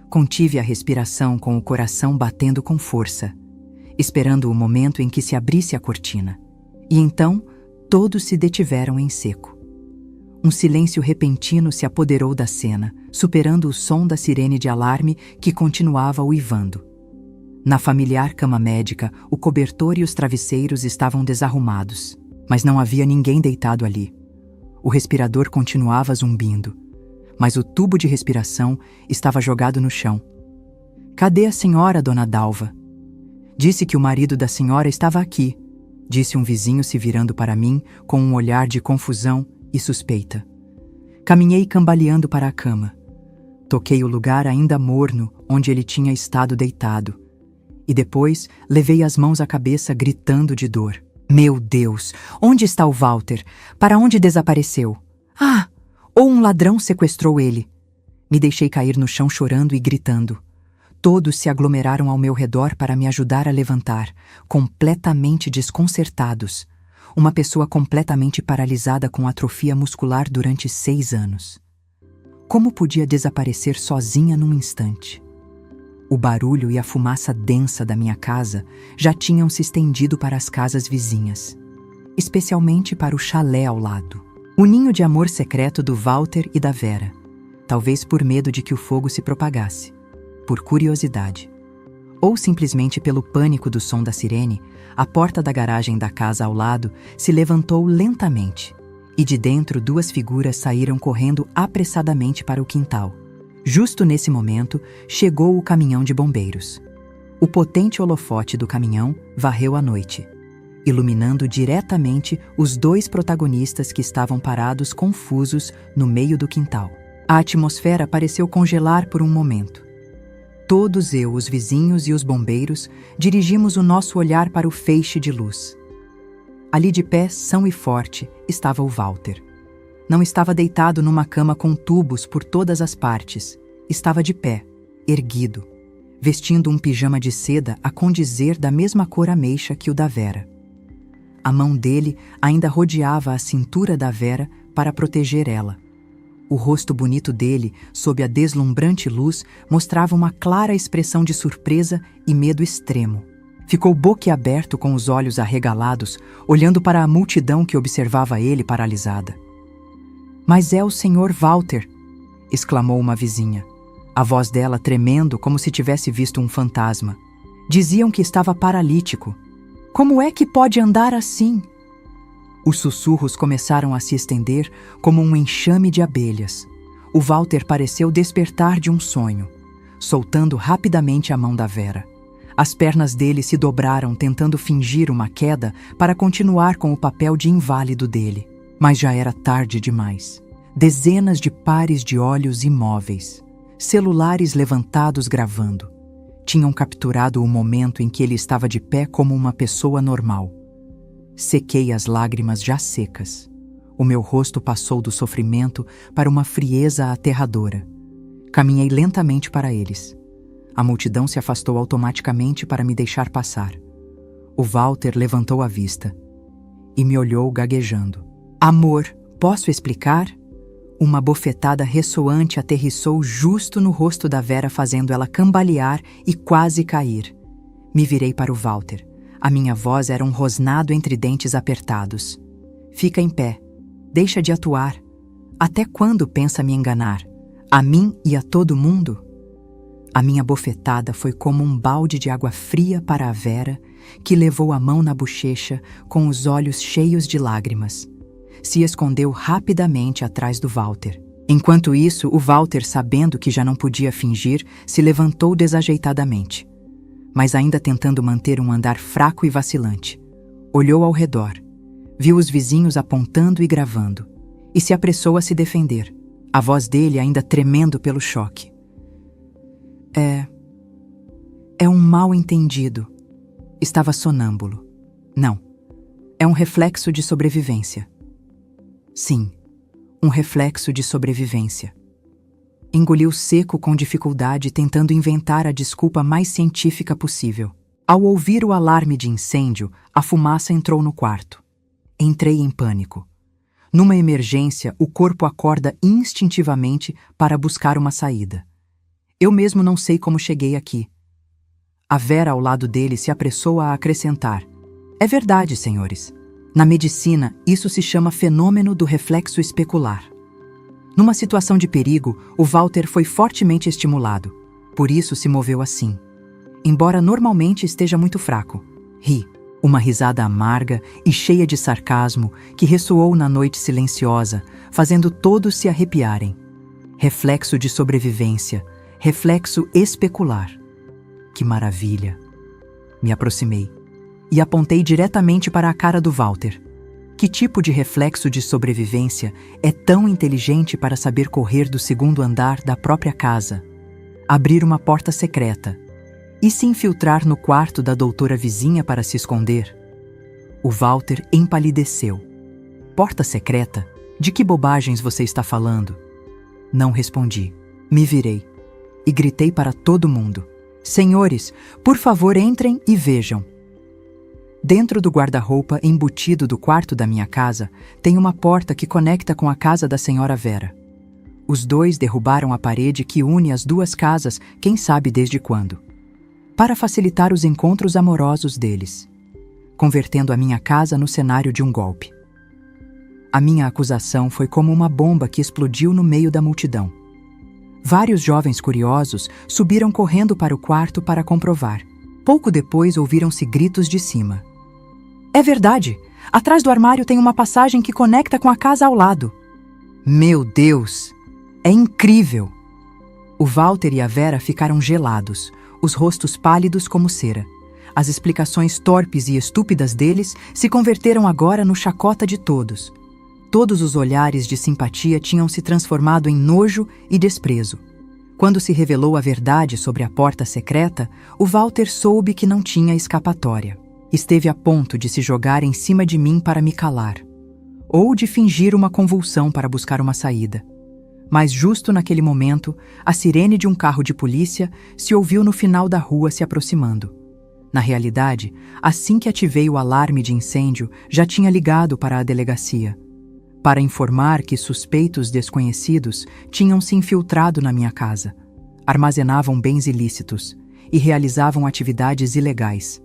Contive a respiração com o coração batendo com força, esperando o momento em que se abrisse a cortina. E então, todos se detiveram em seco. Um silêncio repentino se apoderou da cena, superando o som da sirene de alarme que continuava uivando. Na familiar cama médica, o cobertor e os travesseiros estavam desarrumados, mas não havia ninguém deitado ali. O respirador continuava zumbindo, mas o tubo de respiração estava jogado no chão. "Cadê a senhora, dona Dalva?" "Disse que o marido da senhora estava aqui", disse um vizinho se virando para mim com um olhar de confusão e suspeita. Caminhei cambaleando para a cama. Toquei o lugar ainda morno onde ele tinha estado deitado. E depois levei as mãos à cabeça gritando de dor. "Meu Deus, onde está o Walter? Para onde desapareceu? Ah, ou um ladrão sequestrou ele." Me deixei cair no chão chorando e gritando. Todos se aglomeraram ao meu redor para me ajudar a levantar, completamente desconcertados. Uma pessoa completamente paralisada com atrofia muscular durante 6 anos. Como podia desaparecer sozinha num instante? O barulho e a fumaça densa da minha casa já tinham se estendido para as casas vizinhas, especialmente para o chalé ao lado. O ninho de amor secreto do Walter e da Vera, talvez por medo de que o fogo se propagasse, por curiosidade, ou simplesmente pelo pânico do som da sirene, a porta da garagem da casa ao lado se levantou lentamente, e de dentro 2 figuras saíram correndo apressadamente para o quintal. Justo nesse momento, chegou o caminhão de bombeiros. O potente holofote do caminhão varreu a noite, iluminando diretamente os 2 protagonistas que estavam parados confusos no meio do quintal. A atmosfera pareceu congelar por um momento. Todos eu, os vizinhos e os bombeiros, dirigimos o nosso olhar para o feixe de luz. Ali de pé, são e forte, estava o Walter. Não estava deitado numa cama com tubos por todas as partes. Estava de pé, erguido, vestindo um pijama de seda a condizer da mesma cor ameixa que o da Vera. A mão dele ainda rodeava a cintura da Vera para proteger ela. O rosto bonito dele, sob a deslumbrante luz, mostrava uma clara expressão de surpresa e medo extremo. Ficou boquiaberto com os olhos arregalados, olhando para a multidão que observava ele paralisada. "Mas é o Sr. Walter!" exclamou uma vizinha, a voz dela tremendo como se tivesse visto um fantasma. "Diziam que estava paralítico. Como é que pode andar assim?" Os sussurros começaram a se estender como um enxame de abelhas. O Walter pareceu despertar de um sonho, soltando rapidamente a mão da Vera. As pernas dele se dobraram tentando fingir uma queda para continuar com o papel de inválido dele. Mas já era tarde demais. Dezenas de pares de olhos imóveis, celulares levantados gravando, tinham capturado o momento em que ele estava de pé como uma pessoa normal. Sequei as lágrimas já secas. O meu rosto passou do sofrimento para uma frieza aterradora. Caminhei lentamente para eles. A multidão se afastou automaticamente para me deixar passar. O Walter levantou a vista e me olhou gaguejando. "Amor, posso explicar?" Uma bofetada ressoante aterrissou justo no rosto da Vera, fazendo ela cambalear e quase cair. Me virei para o Walter. A minha voz era um rosnado entre dentes apertados. "Fica em pé. Deixa de atuar. Até quando pensa me enganar? A mim e a todo mundo?" A minha bofetada foi como um balde de água fria para a Vera, que levou a mão na bochecha com os olhos cheios de lágrimas. Se escondeu rapidamente atrás do Walter. Enquanto isso, o Walter, sabendo que já não podia fingir, se levantou desajeitadamente, mas ainda tentando manter um andar fraco e vacilante. Olhou ao redor, viu os vizinhos apontando e gravando, e se apressou a se defender, a voz dele ainda tremendo pelo choque. É um mal-entendido. Estava sonâmbulo. Não, é um reflexo de sobrevivência. Sim, um reflexo de sobrevivência. Engoliu seco com dificuldade, tentando inventar a desculpa mais científica possível. Ao ouvir o alarme de incêndio, a fumaça entrou no quarto. Entrei em pânico. Numa emergência, o corpo acorda instintivamente para buscar uma saída. Eu mesmo não sei como cheguei aqui. A Vera ao lado dele se apressou a acrescentar: "É verdade, senhores. Na medicina, isso se chama fenômeno do reflexo especular." Numa situação de perigo, o Walter foi fortemente estimulado. Por isso se moveu assim. Embora normalmente esteja muito fraco. Ri. Uma risada amarga e cheia de sarcasmo que ressoou na noite silenciosa, fazendo todos se arrepiarem. Reflexo de sobrevivência. Reflexo especular. Que maravilha! Me aproximei e apontei diretamente para a cara do Walter. Que tipo de reflexo de sobrevivência é tão inteligente para saber correr do segundo andar da própria casa, abrir uma porta secreta e se infiltrar no quarto da doutora vizinha para se esconder? O Walter empalideceu. "Porta secreta? De que bobagens você está falando?" Não respondi. Me virei e gritei para todo mundo: "Senhores, por favor, entrem e vejam." Dentro do guarda-roupa embutido do quarto da minha casa, tem uma porta que conecta com a casa da senhora Vera. Os dois derrubaram a parede que une as duas casas, quem sabe desde quando, para facilitar os encontros amorosos deles, convertendo a minha casa no cenário de um golpe. A minha acusação foi como uma bomba que explodiu no meio da multidão. Vários jovens curiosos subiram correndo para o quarto para comprovar. Pouco depois ouviram-se gritos de cima. É verdade! Atrás do armário tem uma passagem que conecta com a casa ao lado. Meu Deus! É incrível! O Walter e a Vera ficaram gelados, os rostos pálidos como cera. As explicações torpes e estúpidas deles se converteram agora no chacota de todos. Todos os olhares de simpatia tinham se transformado em nojo e desprezo. Quando se revelou a verdade sobre a porta secreta, o Walter soube que não tinha escapatória. Esteve a ponto de se jogar em cima de mim para me calar, ou de fingir uma convulsão para buscar uma saída. Mas justo naquele momento, a sirene de um carro de polícia se ouviu no final da rua se aproximando. Na realidade, assim que ativei o alarme de incêndio, já tinha ligado para a delegacia, para informar que suspeitos desconhecidos tinham se infiltrado na minha casa, armazenavam bens ilícitos e realizavam atividades ilegais.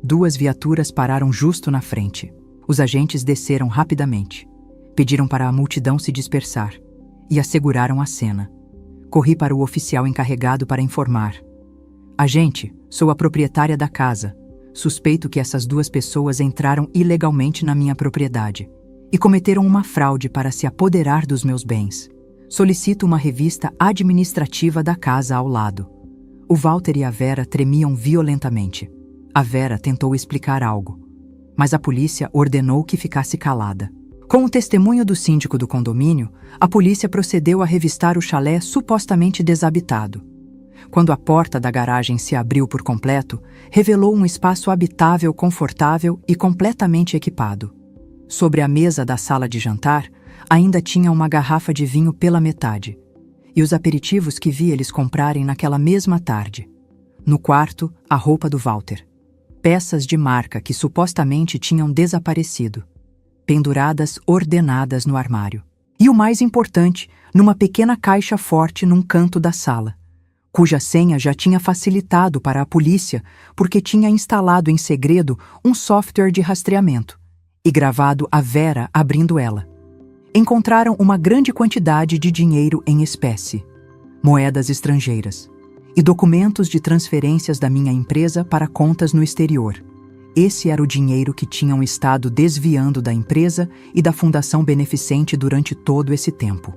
2 viaturas pararam justo na frente. Os agentes desceram rapidamente. Pediram para a multidão se dispersar e asseguraram a cena. Corri para o oficial encarregado para informar. Agente, sou a proprietária da casa. Suspeito que essas 2 pessoas entraram ilegalmente na minha propriedade e cometeram uma fraude para se apoderar dos meus bens. Solicito uma revista administrativa da casa ao lado. O Walter e a Vera tremiam violentamente. A Vera tentou explicar algo, mas a polícia ordenou que ficasse calada. Com o testemunho do síndico do condomínio, a polícia procedeu a revistar o chalé supostamente desabitado. Quando a porta da garagem se abriu por completo, revelou um espaço habitável, confortável e completamente equipado. Sobre a mesa da sala de jantar, ainda tinha uma garrafa de vinho pela metade, e os aperitivos que vi eles comprarem naquela mesma tarde. No quarto, a roupa do Walter. Peças de marca que supostamente tinham desaparecido, penduradas ordenadas no armário. E o mais importante, numa pequena caixa forte num canto da sala, cuja senha já tinha facilitado para a polícia porque tinha instalado em segredo um software de rastreamento e gravado a Vera abrindo ela. Encontraram uma grande quantidade de dinheiro em espécie, moedas estrangeiras e documentos de transferências da minha empresa para contas no exterior. Esse era o dinheiro que tinham estado desviando da empresa e da fundação beneficente durante todo esse tempo.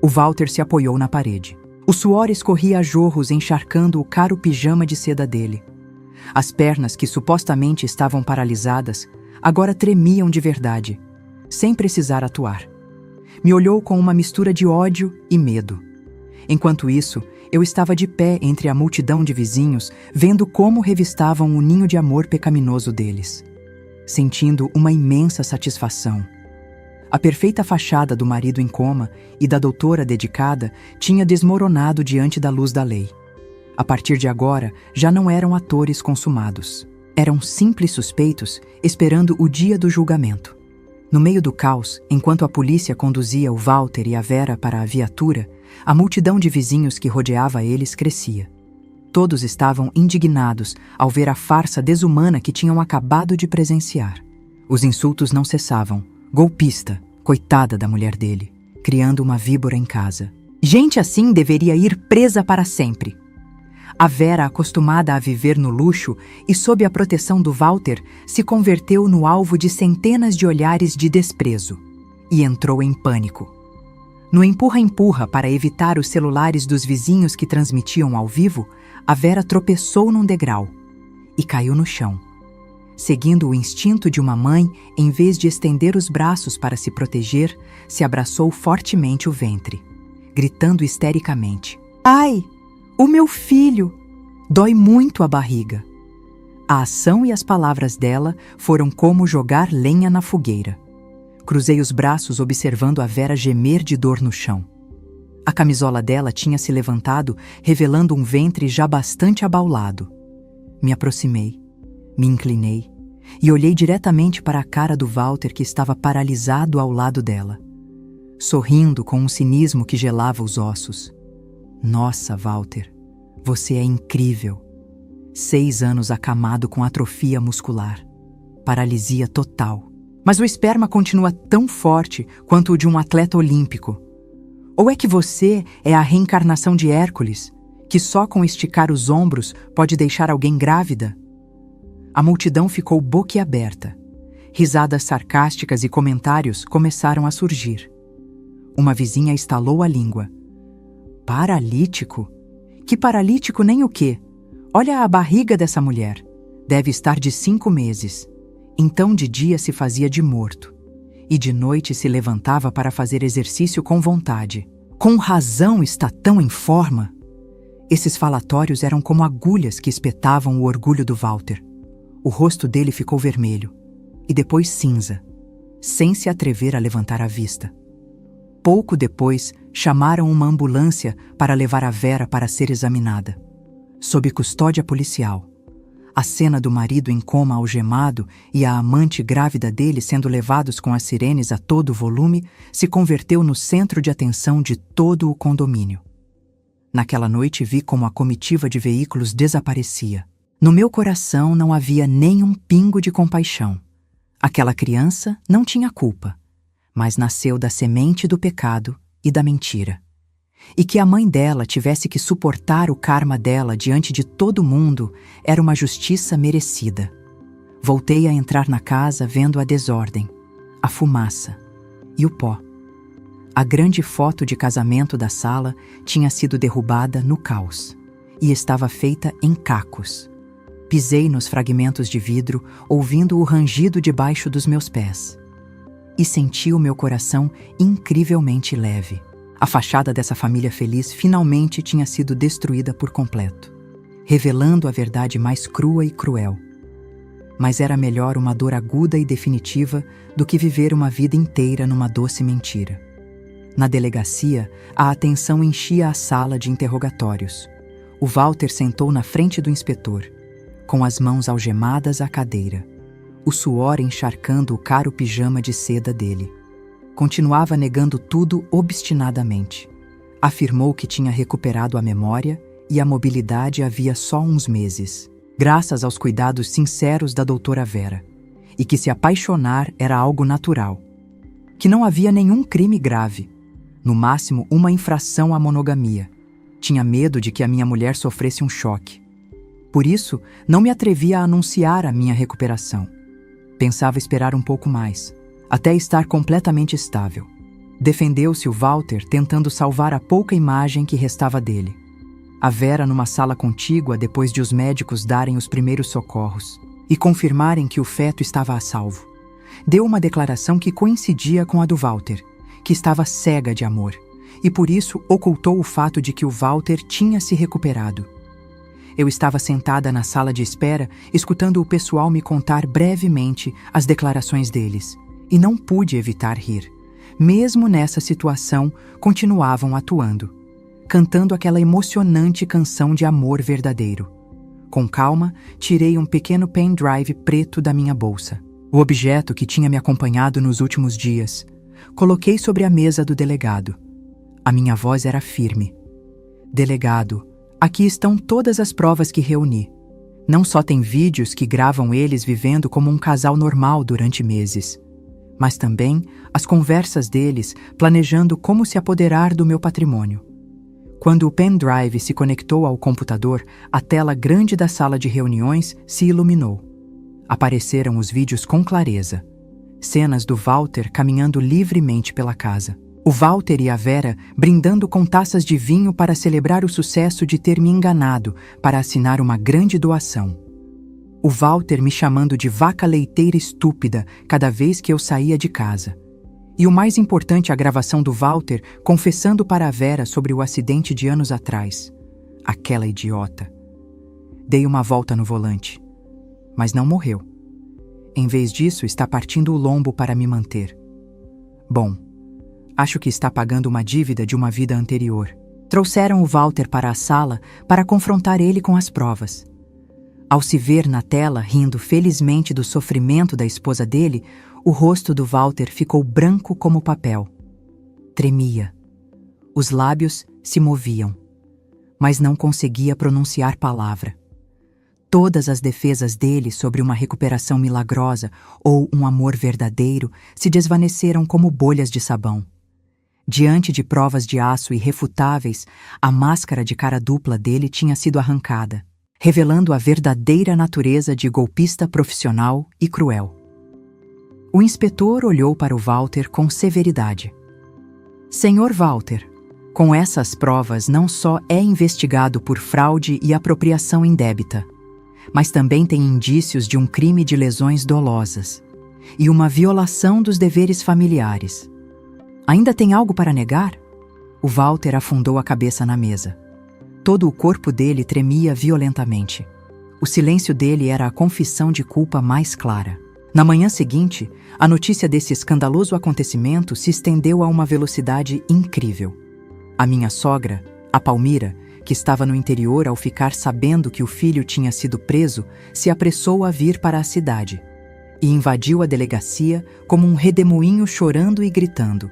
O Walter se apoiou na parede. O suor escorria a jorros encharcando o caro pijama de seda dele. As pernas, que supostamente estavam paralisadas, agora tremiam de verdade, sem precisar atuar. Me olhou com uma mistura de ódio e medo. Enquanto isso, eu estava de pé entre a multidão de vizinhos, vendo como revistavam o ninho de amor pecaminoso deles, sentindo uma imensa satisfação. A perfeita fachada do marido em coma e da doutora dedicada tinha desmoronado diante da luz da lei. A partir de agora, já não eram atores consumados. Eram simples suspeitos esperando o dia do julgamento. No meio do caos, enquanto a polícia conduzia o Walter e a Vera para a viatura, a multidão de vizinhos que rodeava eles crescia. Todos estavam indignados ao ver a farsa desumana que tinham acabado de presenciar. Os insultos não cessavam. Golpista, coitada da mulher dele, criando uma víbora em casa. Gente assim deveria ir presa para sempre. A Vera, acostumada a viver no luxo e sob a proteção do Walter, se converteu no alvo de centenas de olhares de desprezo e entrou em pânico. No empurra-empurra para evitar os celulares dos vizinhos que transmitiam ao vivo, a Vera tropeçou num degrau e caiu no chão. Seguindo o instinto de uma mãe, em vez de estender os braços para se proteger, se abraçou fortemente o ventre, gritando histericamente: "Ai, o meu filho! Dói muito a barriga." A ação e as palavras dela foram como jogar lenha na fogueira. Cruzei os braços observando a Vera gemer de dor no chão. A camisola dela tinha se levantado, revelando um ventre já bastante abaulado. Me aproximei, me inclinei e olhei diretamente para a cara do Walter, que estava paralisado ao lado dela, sorrindo com um cinismo que gelava os ossos. "Nossa, Walter, você é incrível. 6 anos acamado com atrofia muscular, paralisia total. Mas o esperma continua tão forte quanto o de um atleta olímpico. Ou é que você é a reencarnação de Hércules, Que só com esticar os ombros pode deixar alguém grávida? A multidão ficou boquiaberta. Risadas sarcásticas e comentários começaram a surgir. Uma vizinha estalou a língua. Paralítico? Que paralítico nem o quê? Olha a barriga dessa mulher. Deve estar de 5 meses. Então de dia se fazia de morto. E de noite se levantava para fazer exercício com vontade. Com razão está tão em forma. Esses falatórios eram como agulhas que espetavam o orgulho do Walter. O rosto dele ficou vermelho. E depois cinza, sem se atrever a levantar a vista. Pouco depois, chamaram uma ambulância para levar a Vera para ser examinada. Sob custódia policial. A cena do marido em coma algemado e a amante grávida dele sendo levados com as sirenes a todo volume se converteu no centro de atenção de todo o condomínio. Naquela noite vi como a comitiva de veículos desaparecia. No meu coração não havia nem um pingo de compaixão. Aquela criança não tinha culpa, mas nasceu da semente do pecado e da mentira. E que a mãe dela tivesse que suportar o karma dela diante de todo mundo era uma justiça merecida. Voltei a entrar na casa vendo a desordem, a fumaça e o pó. A grande foto de casamento da sala tinha sido derrubada no caos e estava feita em cacos. Pisei nos fragmentos de vidro, ouvindo o rangido debaixo dos meus pés. E senti o meu coração incrivelmente leve. A fachada dessa família feliz finalmente tinha sido destruída por completo, revelando a verdade mais crua e cruel. Mas era melhor uma dor aguda e definitiva do que viver uma vida inteira numa doce mentira. Na delegacia, a atenção enchia a sala de interrogatórios. O Walter sentou na frente do inspetor, com as mãos algemadas à cadeira, o suor encharcando o caro pijama de seda dele. Continuava negando tudo obstinadamente. Afirmou que tinha recuperado a memória e a mobilidade havia só uns meses, graças aos cuidados sinceros da doutora Vera, e que se apaixonar era algo natural, que não havia nenhum crime grave, no máximo uma infração à monogamia. Tinha medo de que a minha mulher sofresse um choque. Por isso, não me atrevia a anunciar a minha recuperação. Pensava esperar um pouco mais, até estar completamente estável. Defendeu-se o Walter, tentando salvar a pouca imagem que restava dele. A Vera numa sala contígua depois de os médicos darem os primeiros socorros e confirmarem que o feto estava a salvo. Deu uma declaração que coincidia com a do Walter, que estava cega de amor, e por isso ocultou o fato de que o Walter tinha se recuperado. Eu estava sentada na sala de espera, escutando o pessoal me contar brevemente as declarações deles, e não pude evitar rir. Mesmo nessa situação, continuavam atuando, cantando aquela emocionante canção de amor verdadeiro. Com calma, tirei um pequeno pendrive preto da minha bolsa, o objeto que tinha me acompanhado nos últimos dias. Coloquei sobre a mesa do delegado. A minha voz era firme. Delegado, aqui estão todas as provas que reuni. Não só tem vídeos que gravam eles vivendo como um casal normal durante meses, mas também as conversas deles planejando como se apoderar do meu patrimônio. Quando o pendrive se conectou ao computador, a tela grande da sala de reuniões se iluminou. Apareceram os vídeos com clareza. Cenas do Walter caminhando livremente pela casa. O Walter e a Vera brindando com taças de vinho para celebrar o sucesso de ter me enganado para assinar uma grande doação. O Walter me chamando de vaca leiteira estúpida cada vez que eu saía de casa. E o mais importante, a gravação do Walter confessando para a Vera sobre o acidente de anos atrás. Aquela idiota. Dei uma volta no volante, mas não morreu. Em vez disso, está partindo o lombo para me manter. Bom, acho que está pagando uma dívida de uma vida anterior. Trouxeram o Walter para a sala para confrontar ele com as provas. Ao se ver na tela, rindo felizmente do sofrimento da esposa dele, o rosto do Walter ficou branco como papel. Tremia. Os lábios se moviam, mas não conseguia pronunciar palavra. Todas as defesas dele sobre uma recuperação milagrosa ou um amor verdadeiro se desvaneceram como bolhas de sabão. Diante de provas de aço irrefutáveis, a máscara de cara dupla dele tinha sido arrancada, revelando a verdadeira natureza de golpista profissional e cruel. O inspetor olhou para o Walter com severidade. Senhor Walter, com essas provas não só é investigado por fraude e apropriação indébita, mas também tem indícios de um crime de lesões dolosas e uma violação dos deveres familiares. Ainda tem algo para negar? O Walter afundou a cabeça na mesa. Todo o corpo dele tremia violentamente. O silêncio dele era a confissão de culpa mais clara. Na manhã seguinte, a notícia desse escandaloso acontecimento se estendeu a uma velocidade incrível. A minha sogra, a Palmira, que estava no interior ao ficar sabendo que o filho tinha sido preso, se apressou a vir para a cidade e invadiu a delegacia como um redemoinho chorando e gritando,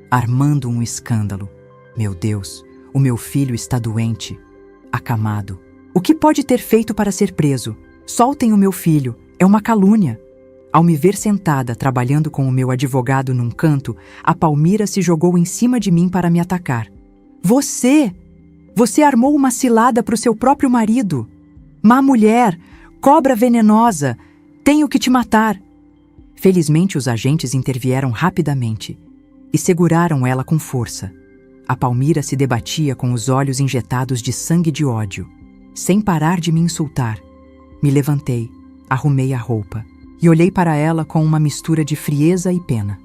armando um escândalo. Meu Deus, o meu filho está doente, acamado. O que pode ter feito para ser preso? Soltem o meu filho, é uma calúnia. Ao me ver sentada trabalhando com o meu advogado num canto, a Palmira se jogou em cima de mim para me atacar. Você armou uma cilada para o seu próprio marido. Má mulher, cobra venenosa, tenho que te matar. Felizmente os agentes intervieram rapidamente e seguraram ela com força. A Palmira se debatia com os olhos injetados de sangue de ódio, sem parar de me insultar. Me levantei, arrumei a roupa e olhei para ela com uma mistura de frieza e pena.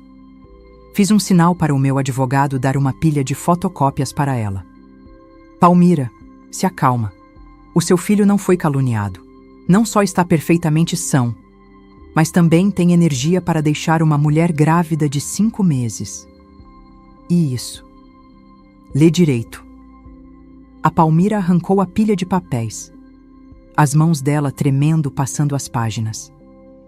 Fiz um sinal para o meu advogado dar uma pilha de fotocópias para ela. Palmira, se acalma. O seu filho não foi caluniado. Não só está perfeitamente são, mas também tem energia para deixar uma mulher grávida de 5 meses. E isso. Lê direito. A Palmira arrancou a pilha de papéis. As mãos dela tremendo passando as páginas.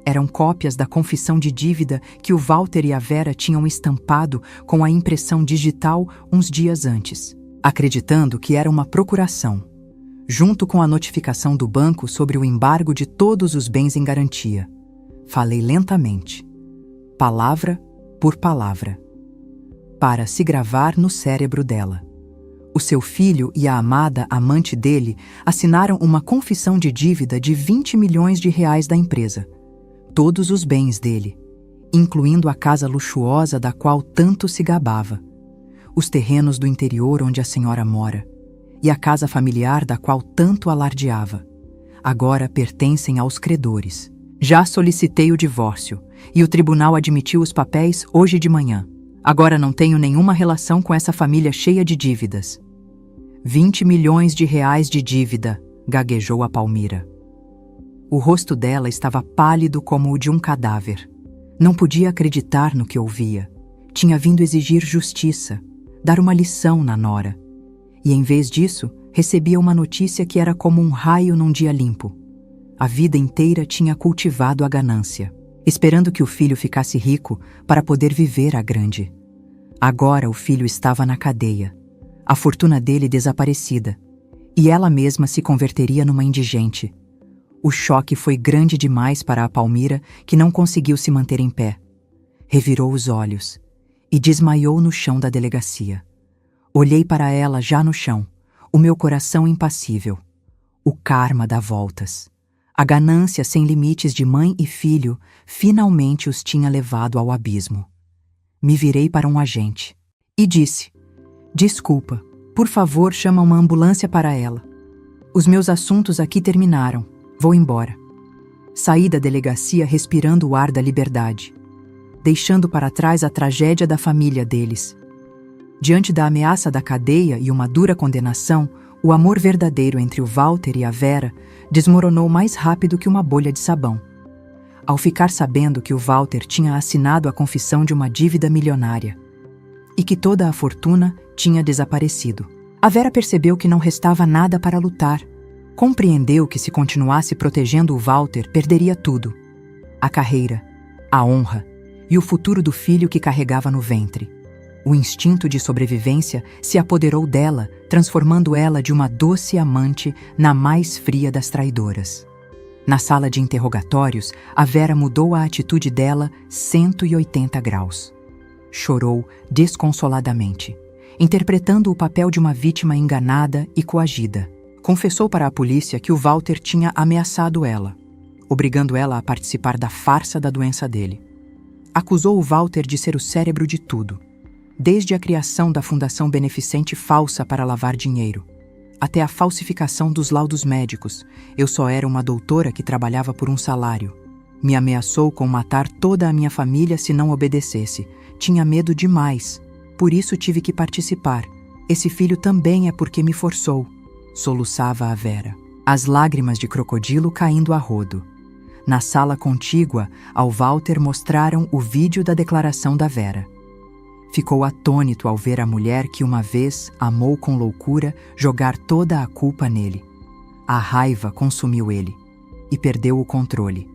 Eram cópias da confissão de dívida que o Walter e a Vera tinham estampado com a impressão digital uns dias antes, acreditando que era uma procuração, junto com a notificação do banco sobre o embargo de todos os bens em garantia. Falei lentamente, palavra por palavra, para se gravar no cérebro dela. O seu filho e a amada amante dele assinaram uma confissão de dívida de 20 milhões de reais da empresa. Todos os bens dele, incluindo a casa luxuosa da qual tanto se gabava, os terrenos do interior onde a senhora mora e a casa familiar da qual tanto alardeava, agora pertencem aos credores. Já solicitei o divórcio e o tribunal admitiu os papéis hoje de manhã. Agora não tenho nenhuma relação com essa família cheia de dívidas. 20 milhões de reais de dívida, gaguejou a Palmira. O rosto dela estava pálido como o de um cadáver. Não podia acreditar no que ouvia. Tinha vindo exigir justiça, dar uma lição na nora. E em vez disso, recebia uma notícia que era como um raio num dia limpo. A vida inteira tinha cultivado a ganância, esperando que o filho ficasse rico para poder viver à grande. Agora o filho estava na cadeia, a fortuna dele desaparecida, e ela mesma se converteria numa indigente. O choque foi grande demais para a Palmira, que não conseguiu se manter em pé. Revirou os olhos e desmaiou no chão da delegacia. Olhei para ela já no chão, o meu coração impassível. O karma dá voltas. A ganância sem limites de mãe e filho finalmente os tinha levado ao abismo. Me virei para um agente e disse: desculpa, por favor, chama uma ambulância para ela. Os meus assuntos aqui terminaram. Vou embora. Saí da delegacia respirando o ar da liberdade, deixando para trás a tragédia da família deles. Diante da ameaça da cadeia e uma dura condenação, o amor verdadeiro entre o Walter e a Vera desmoronou mais rápido que uma bolha de sabão. Ao ficar sabendo que o Walter tinha assinado a confissão de uma dívida milionária e que toda a fortuna tinha desaparecido, a Vera percebeu que não restava nada para lutar. Compreendeu que se continuasse protegendo o Walter, perderia tudo: a carreira, a honra e o futuro do filho que carregava no ventre. O instinto de sobrevivência se apoderou dela, transformando ela de uma doce amante na mais fria das traidoras. Na sala de interrogatórios, a Vera mudou a atitude dela 180 graus. chorou desconsoladamente, interpretando o papel de uma vítima enganada e coagida. Confessou para a polícia que o Walter tinha ameaçado ela, obrigando ela a participar da farsa da doença dele. Acusou o Walter de ser o cérebro de tudo, desde a criação da fundação beneficente falsa para lavar dinheiro, até a falsificação dos laudos médicos. Eu só era uma doutora que trabalhava por um salário. Me ameaçou com matar toda a minha família se não obedecesse. Tinha medo demais. Por isso tive que participar. Esse filho também é porque me forçou. Soluçava a Vera, as lágrimas de crocodilo caindo a rodo. Na sala contígua, ao Walter mostraram o vídeo da declaração da Vera. Ficou atônito ao ver a mulher que uma vez amou com loucura jogar toda a culpa nele. A raiva consumiu ele e perdeu o controle.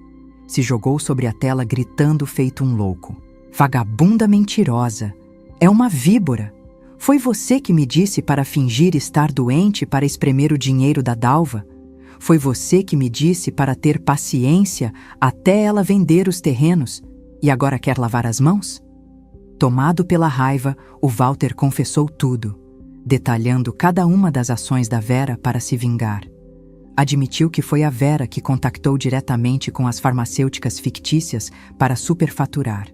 Se jogou sobre a tela gritando feito um louco. Vagabunda mentirosa! É uma víbora! Foi você que me disse para fingir estar doente para espremer o dinheiro da Dalva? Foi você que me disse para ter paciência até ela vender os terrenos e agora quer lavar as mãos? Tomado pela raiva, o Walter confessou tudo, detalhando cada uma das ações da Vera para se vingar. Admitiu que foi a Vera que contactou diretamente com as farmacêuticas fictícias para superfaturar,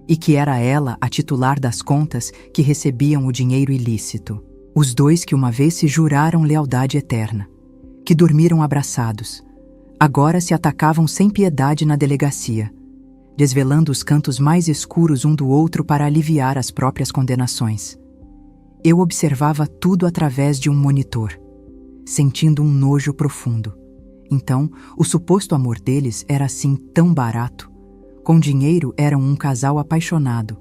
e que era ela a titular das contas que recebiam o dinheiro ilícito. Os dois que uma vez se juraram lealdade eterna, que dormiram abraçados, agora se atacavam sem piedade na delegacia, desvelando os cantos mais escuros um do outro para aliviar as próprias condenações. Eu observava tudo através de um monitor, sentindo um nojo profundo. Então, o suposto amor deles era assim tão barato. Com dinheiro eram um casal apaixonado.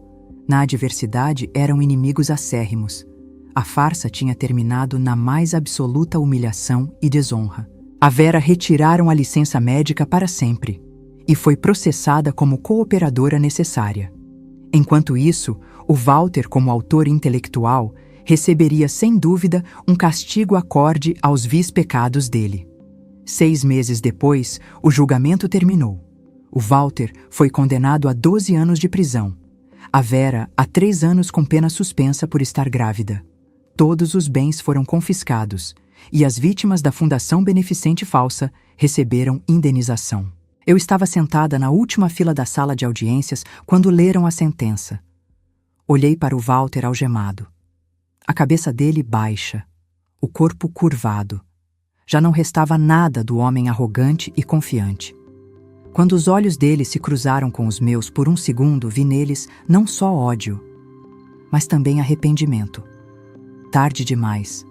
Na adversidade eram inimigos acérrimos. A farsa tinha terminado na mais absoluta humilhação e desonra. A Vera retiraram a licença médica para sempre e foi processada como cooperadora necessária. Enquanto isso, o Walter, como autor intelectual, receberia sem dúvida um castigo acorde aos vis pecados dele. 6 meses depois, o julgamento terminou. O Walter foi condenado a 12 anos de prisão. A Vera a 3 anos com pena suspensa por estar grávida. Todos os bens foram confiscados e as vítimas da Fundação Beneficente Falsa receberam indenização. Eu estava sentada na última fila da sala de audiências quando leram a sentença. Olhei para o Walter algemado. A cabeça dele baixa, o corpo curvado. Já não restava nada do homem arrogante e confiante. Quando os olhos dele se cruzaram com os meus por um segundo, vi neles não só ódio, mas também arrependimento. Tarde demais.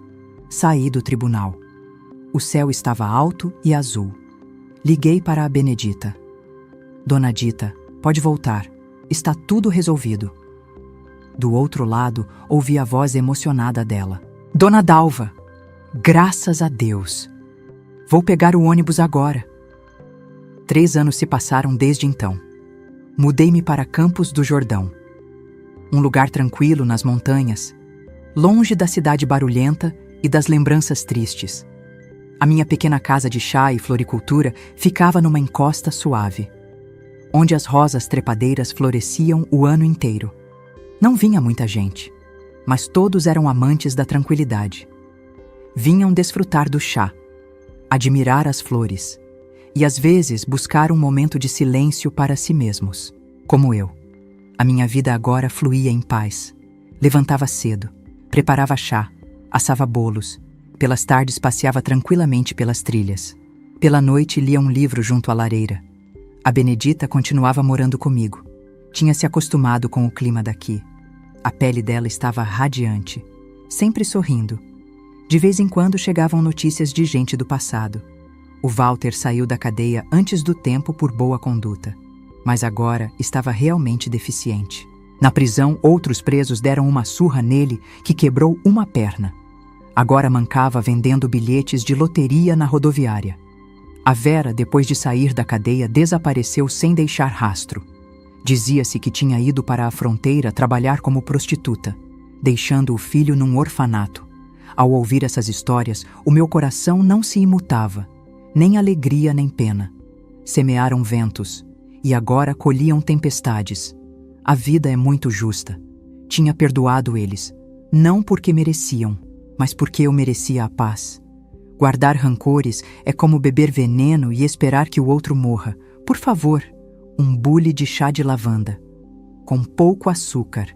Saí do tribunal. O céu estava alto e azul. Liguei para a Benedita. Dona Dita, pode voltar. Está tudo resolvido. Do outro lado, ouvi a voz emocionada dela. Dona Dalva, graças a Deus. Vou pegar o ônibus agora. 3 anos se passaram desde então. Mudei-me para Campos do Jordão. Um lugar tranquilo nas montanhas, longe da cidade barulhenta e das lembranças tristes. A minha pequena casa de chá e floricultura ficava numa encosta suave, onde as rosas trepadeiras floresciam o ano inteiro. Não vinha muita gente, mas todos eram amantes da tranquilidade. Vinham desfrutar do chá, admirar as flores e às vezes buscar um momento de silêncio para si mesmos, como eu. A minha vida agora fluía em paz. Levantava cedo, preparava chá, assava bolos. Pelas tardes passeava tranquilamente pelas trilhas. Pela noite lia um livro junto à lareira. A Benedita continuava morando comigo. Tinha se acostumado com o clima daqui. A pele dela estava radiante, sempre sorrindo. De vez em quando chegavam notícias de gente do passado. O Walter saiu da cadeia antes do tempo por boa conduta, mas agora estava realmente deficiente. Na prisão, outros presos deram uma surra nele que quebrou uma perna. Agora mancava vendendo bilhetes de loteria na rodoviária. A Vera, depois de sair da cadeia, desapareceu sem deixar rastro. Dizia-se que tinha ido para a fronteira trabalhar como prostituta, deixando o filho num orfanato. Ao ouvir essas histórias, o meu coração não se imutava, nem alegria nem pena. Semearam ventos, e agora colhiam tempestades. A vida é muito justa. Tinha perdoado eles, não porque mereciam, mas porque eu merecia a paz. Guardar rancores é como beber veneno e esperar que o outro morra. Por favor, um bule de chá de lavanda, com pouco açúcar.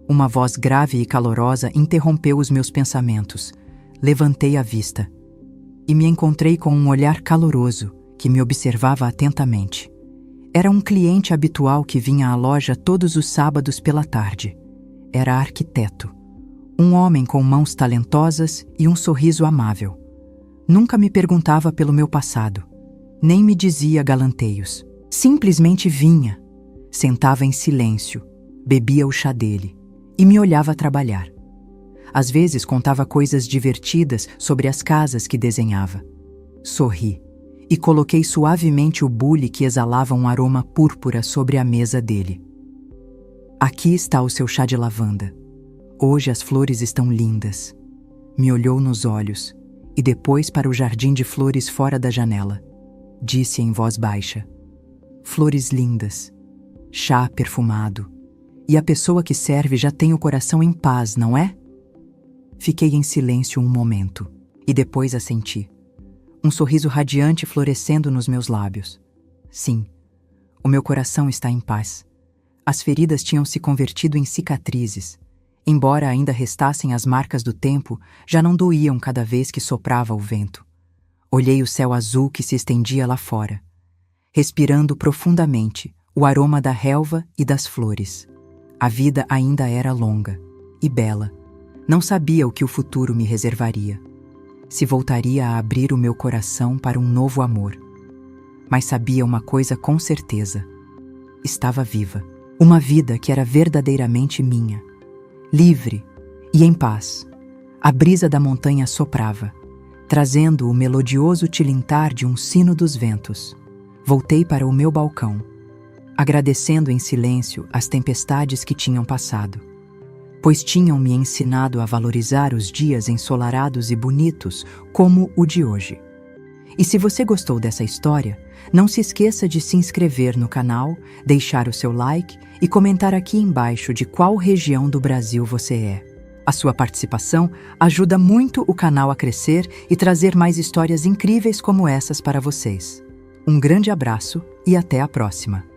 Uma voz grave e calorosa interrompeu os meus pensamentos. Levantei a vista e me encontrei com um olhar caloroso que me observava atentamente. Era um cliente habitual que vinha à loja todos os sábados pela tarde. Era arquiteto. Um homem com mãos talentosas e um sorriso amável. Nunca me perguntava pelo meu passado, nem me dizia galanteios. Simplesmente vinha, sentava em silêncio, bebia o chá dele e me olhava trabalhar. Às vezes contava coisas divertidas sobre as casas que desenhava. Sorri e coloquei suavemente o bule que exalava um aroma púrpura sobre a mesa dele. Aqui está o seu chá de lavanda. Hoje as flores estão lindas. Me olhou nos olhos e depois para o jardim de flores fora da janela. Disse em voz baixa: flores lindas, chá perfumado, e a pessoa que serve já tem o coração em paz, não é? Fiquei em silêncio um momento e depois assenti. Um sorriso radiante florescendo nos meus lábios. Sim, o meu coração está em paz. As feridas tinham se convertido em cicatrizes. Embora ainda restassem as marcas do tempo, já não doíam cada vez que soprava o vento. Olhei o céu azul que se estendia lá fora, respirando profundamente o aroma da relva e das flores. A vida ainda era longa e bela. Não sabia o que o futuro me reservaria. Se voltaria a abrir o meu coração para um novo amor. Mas sabia uma coisa com certeza. Estava viva. Uma vida que era verdadeiramente minha. Livre e em paz. A brisa da montanha soprava, trazendo o melodioso tilintar de um sino dos ventos. Voltei para o meu balcão, agradecendo em silêncio as tempestades que tinham passado, pois tinham me ensinado a valorizar os dias ensolarados e bonitos como o de hoje. E se você gostou dessa história, não se esqueça de se inscrever no canal, deixar o seu like e comentar aqui embaixo de qual região do Brasil você é. A sua participação ajuda muito o canal a crescer e trazer mais histórias incríveis como essas para vocês. Um grande abraço e até a próxima!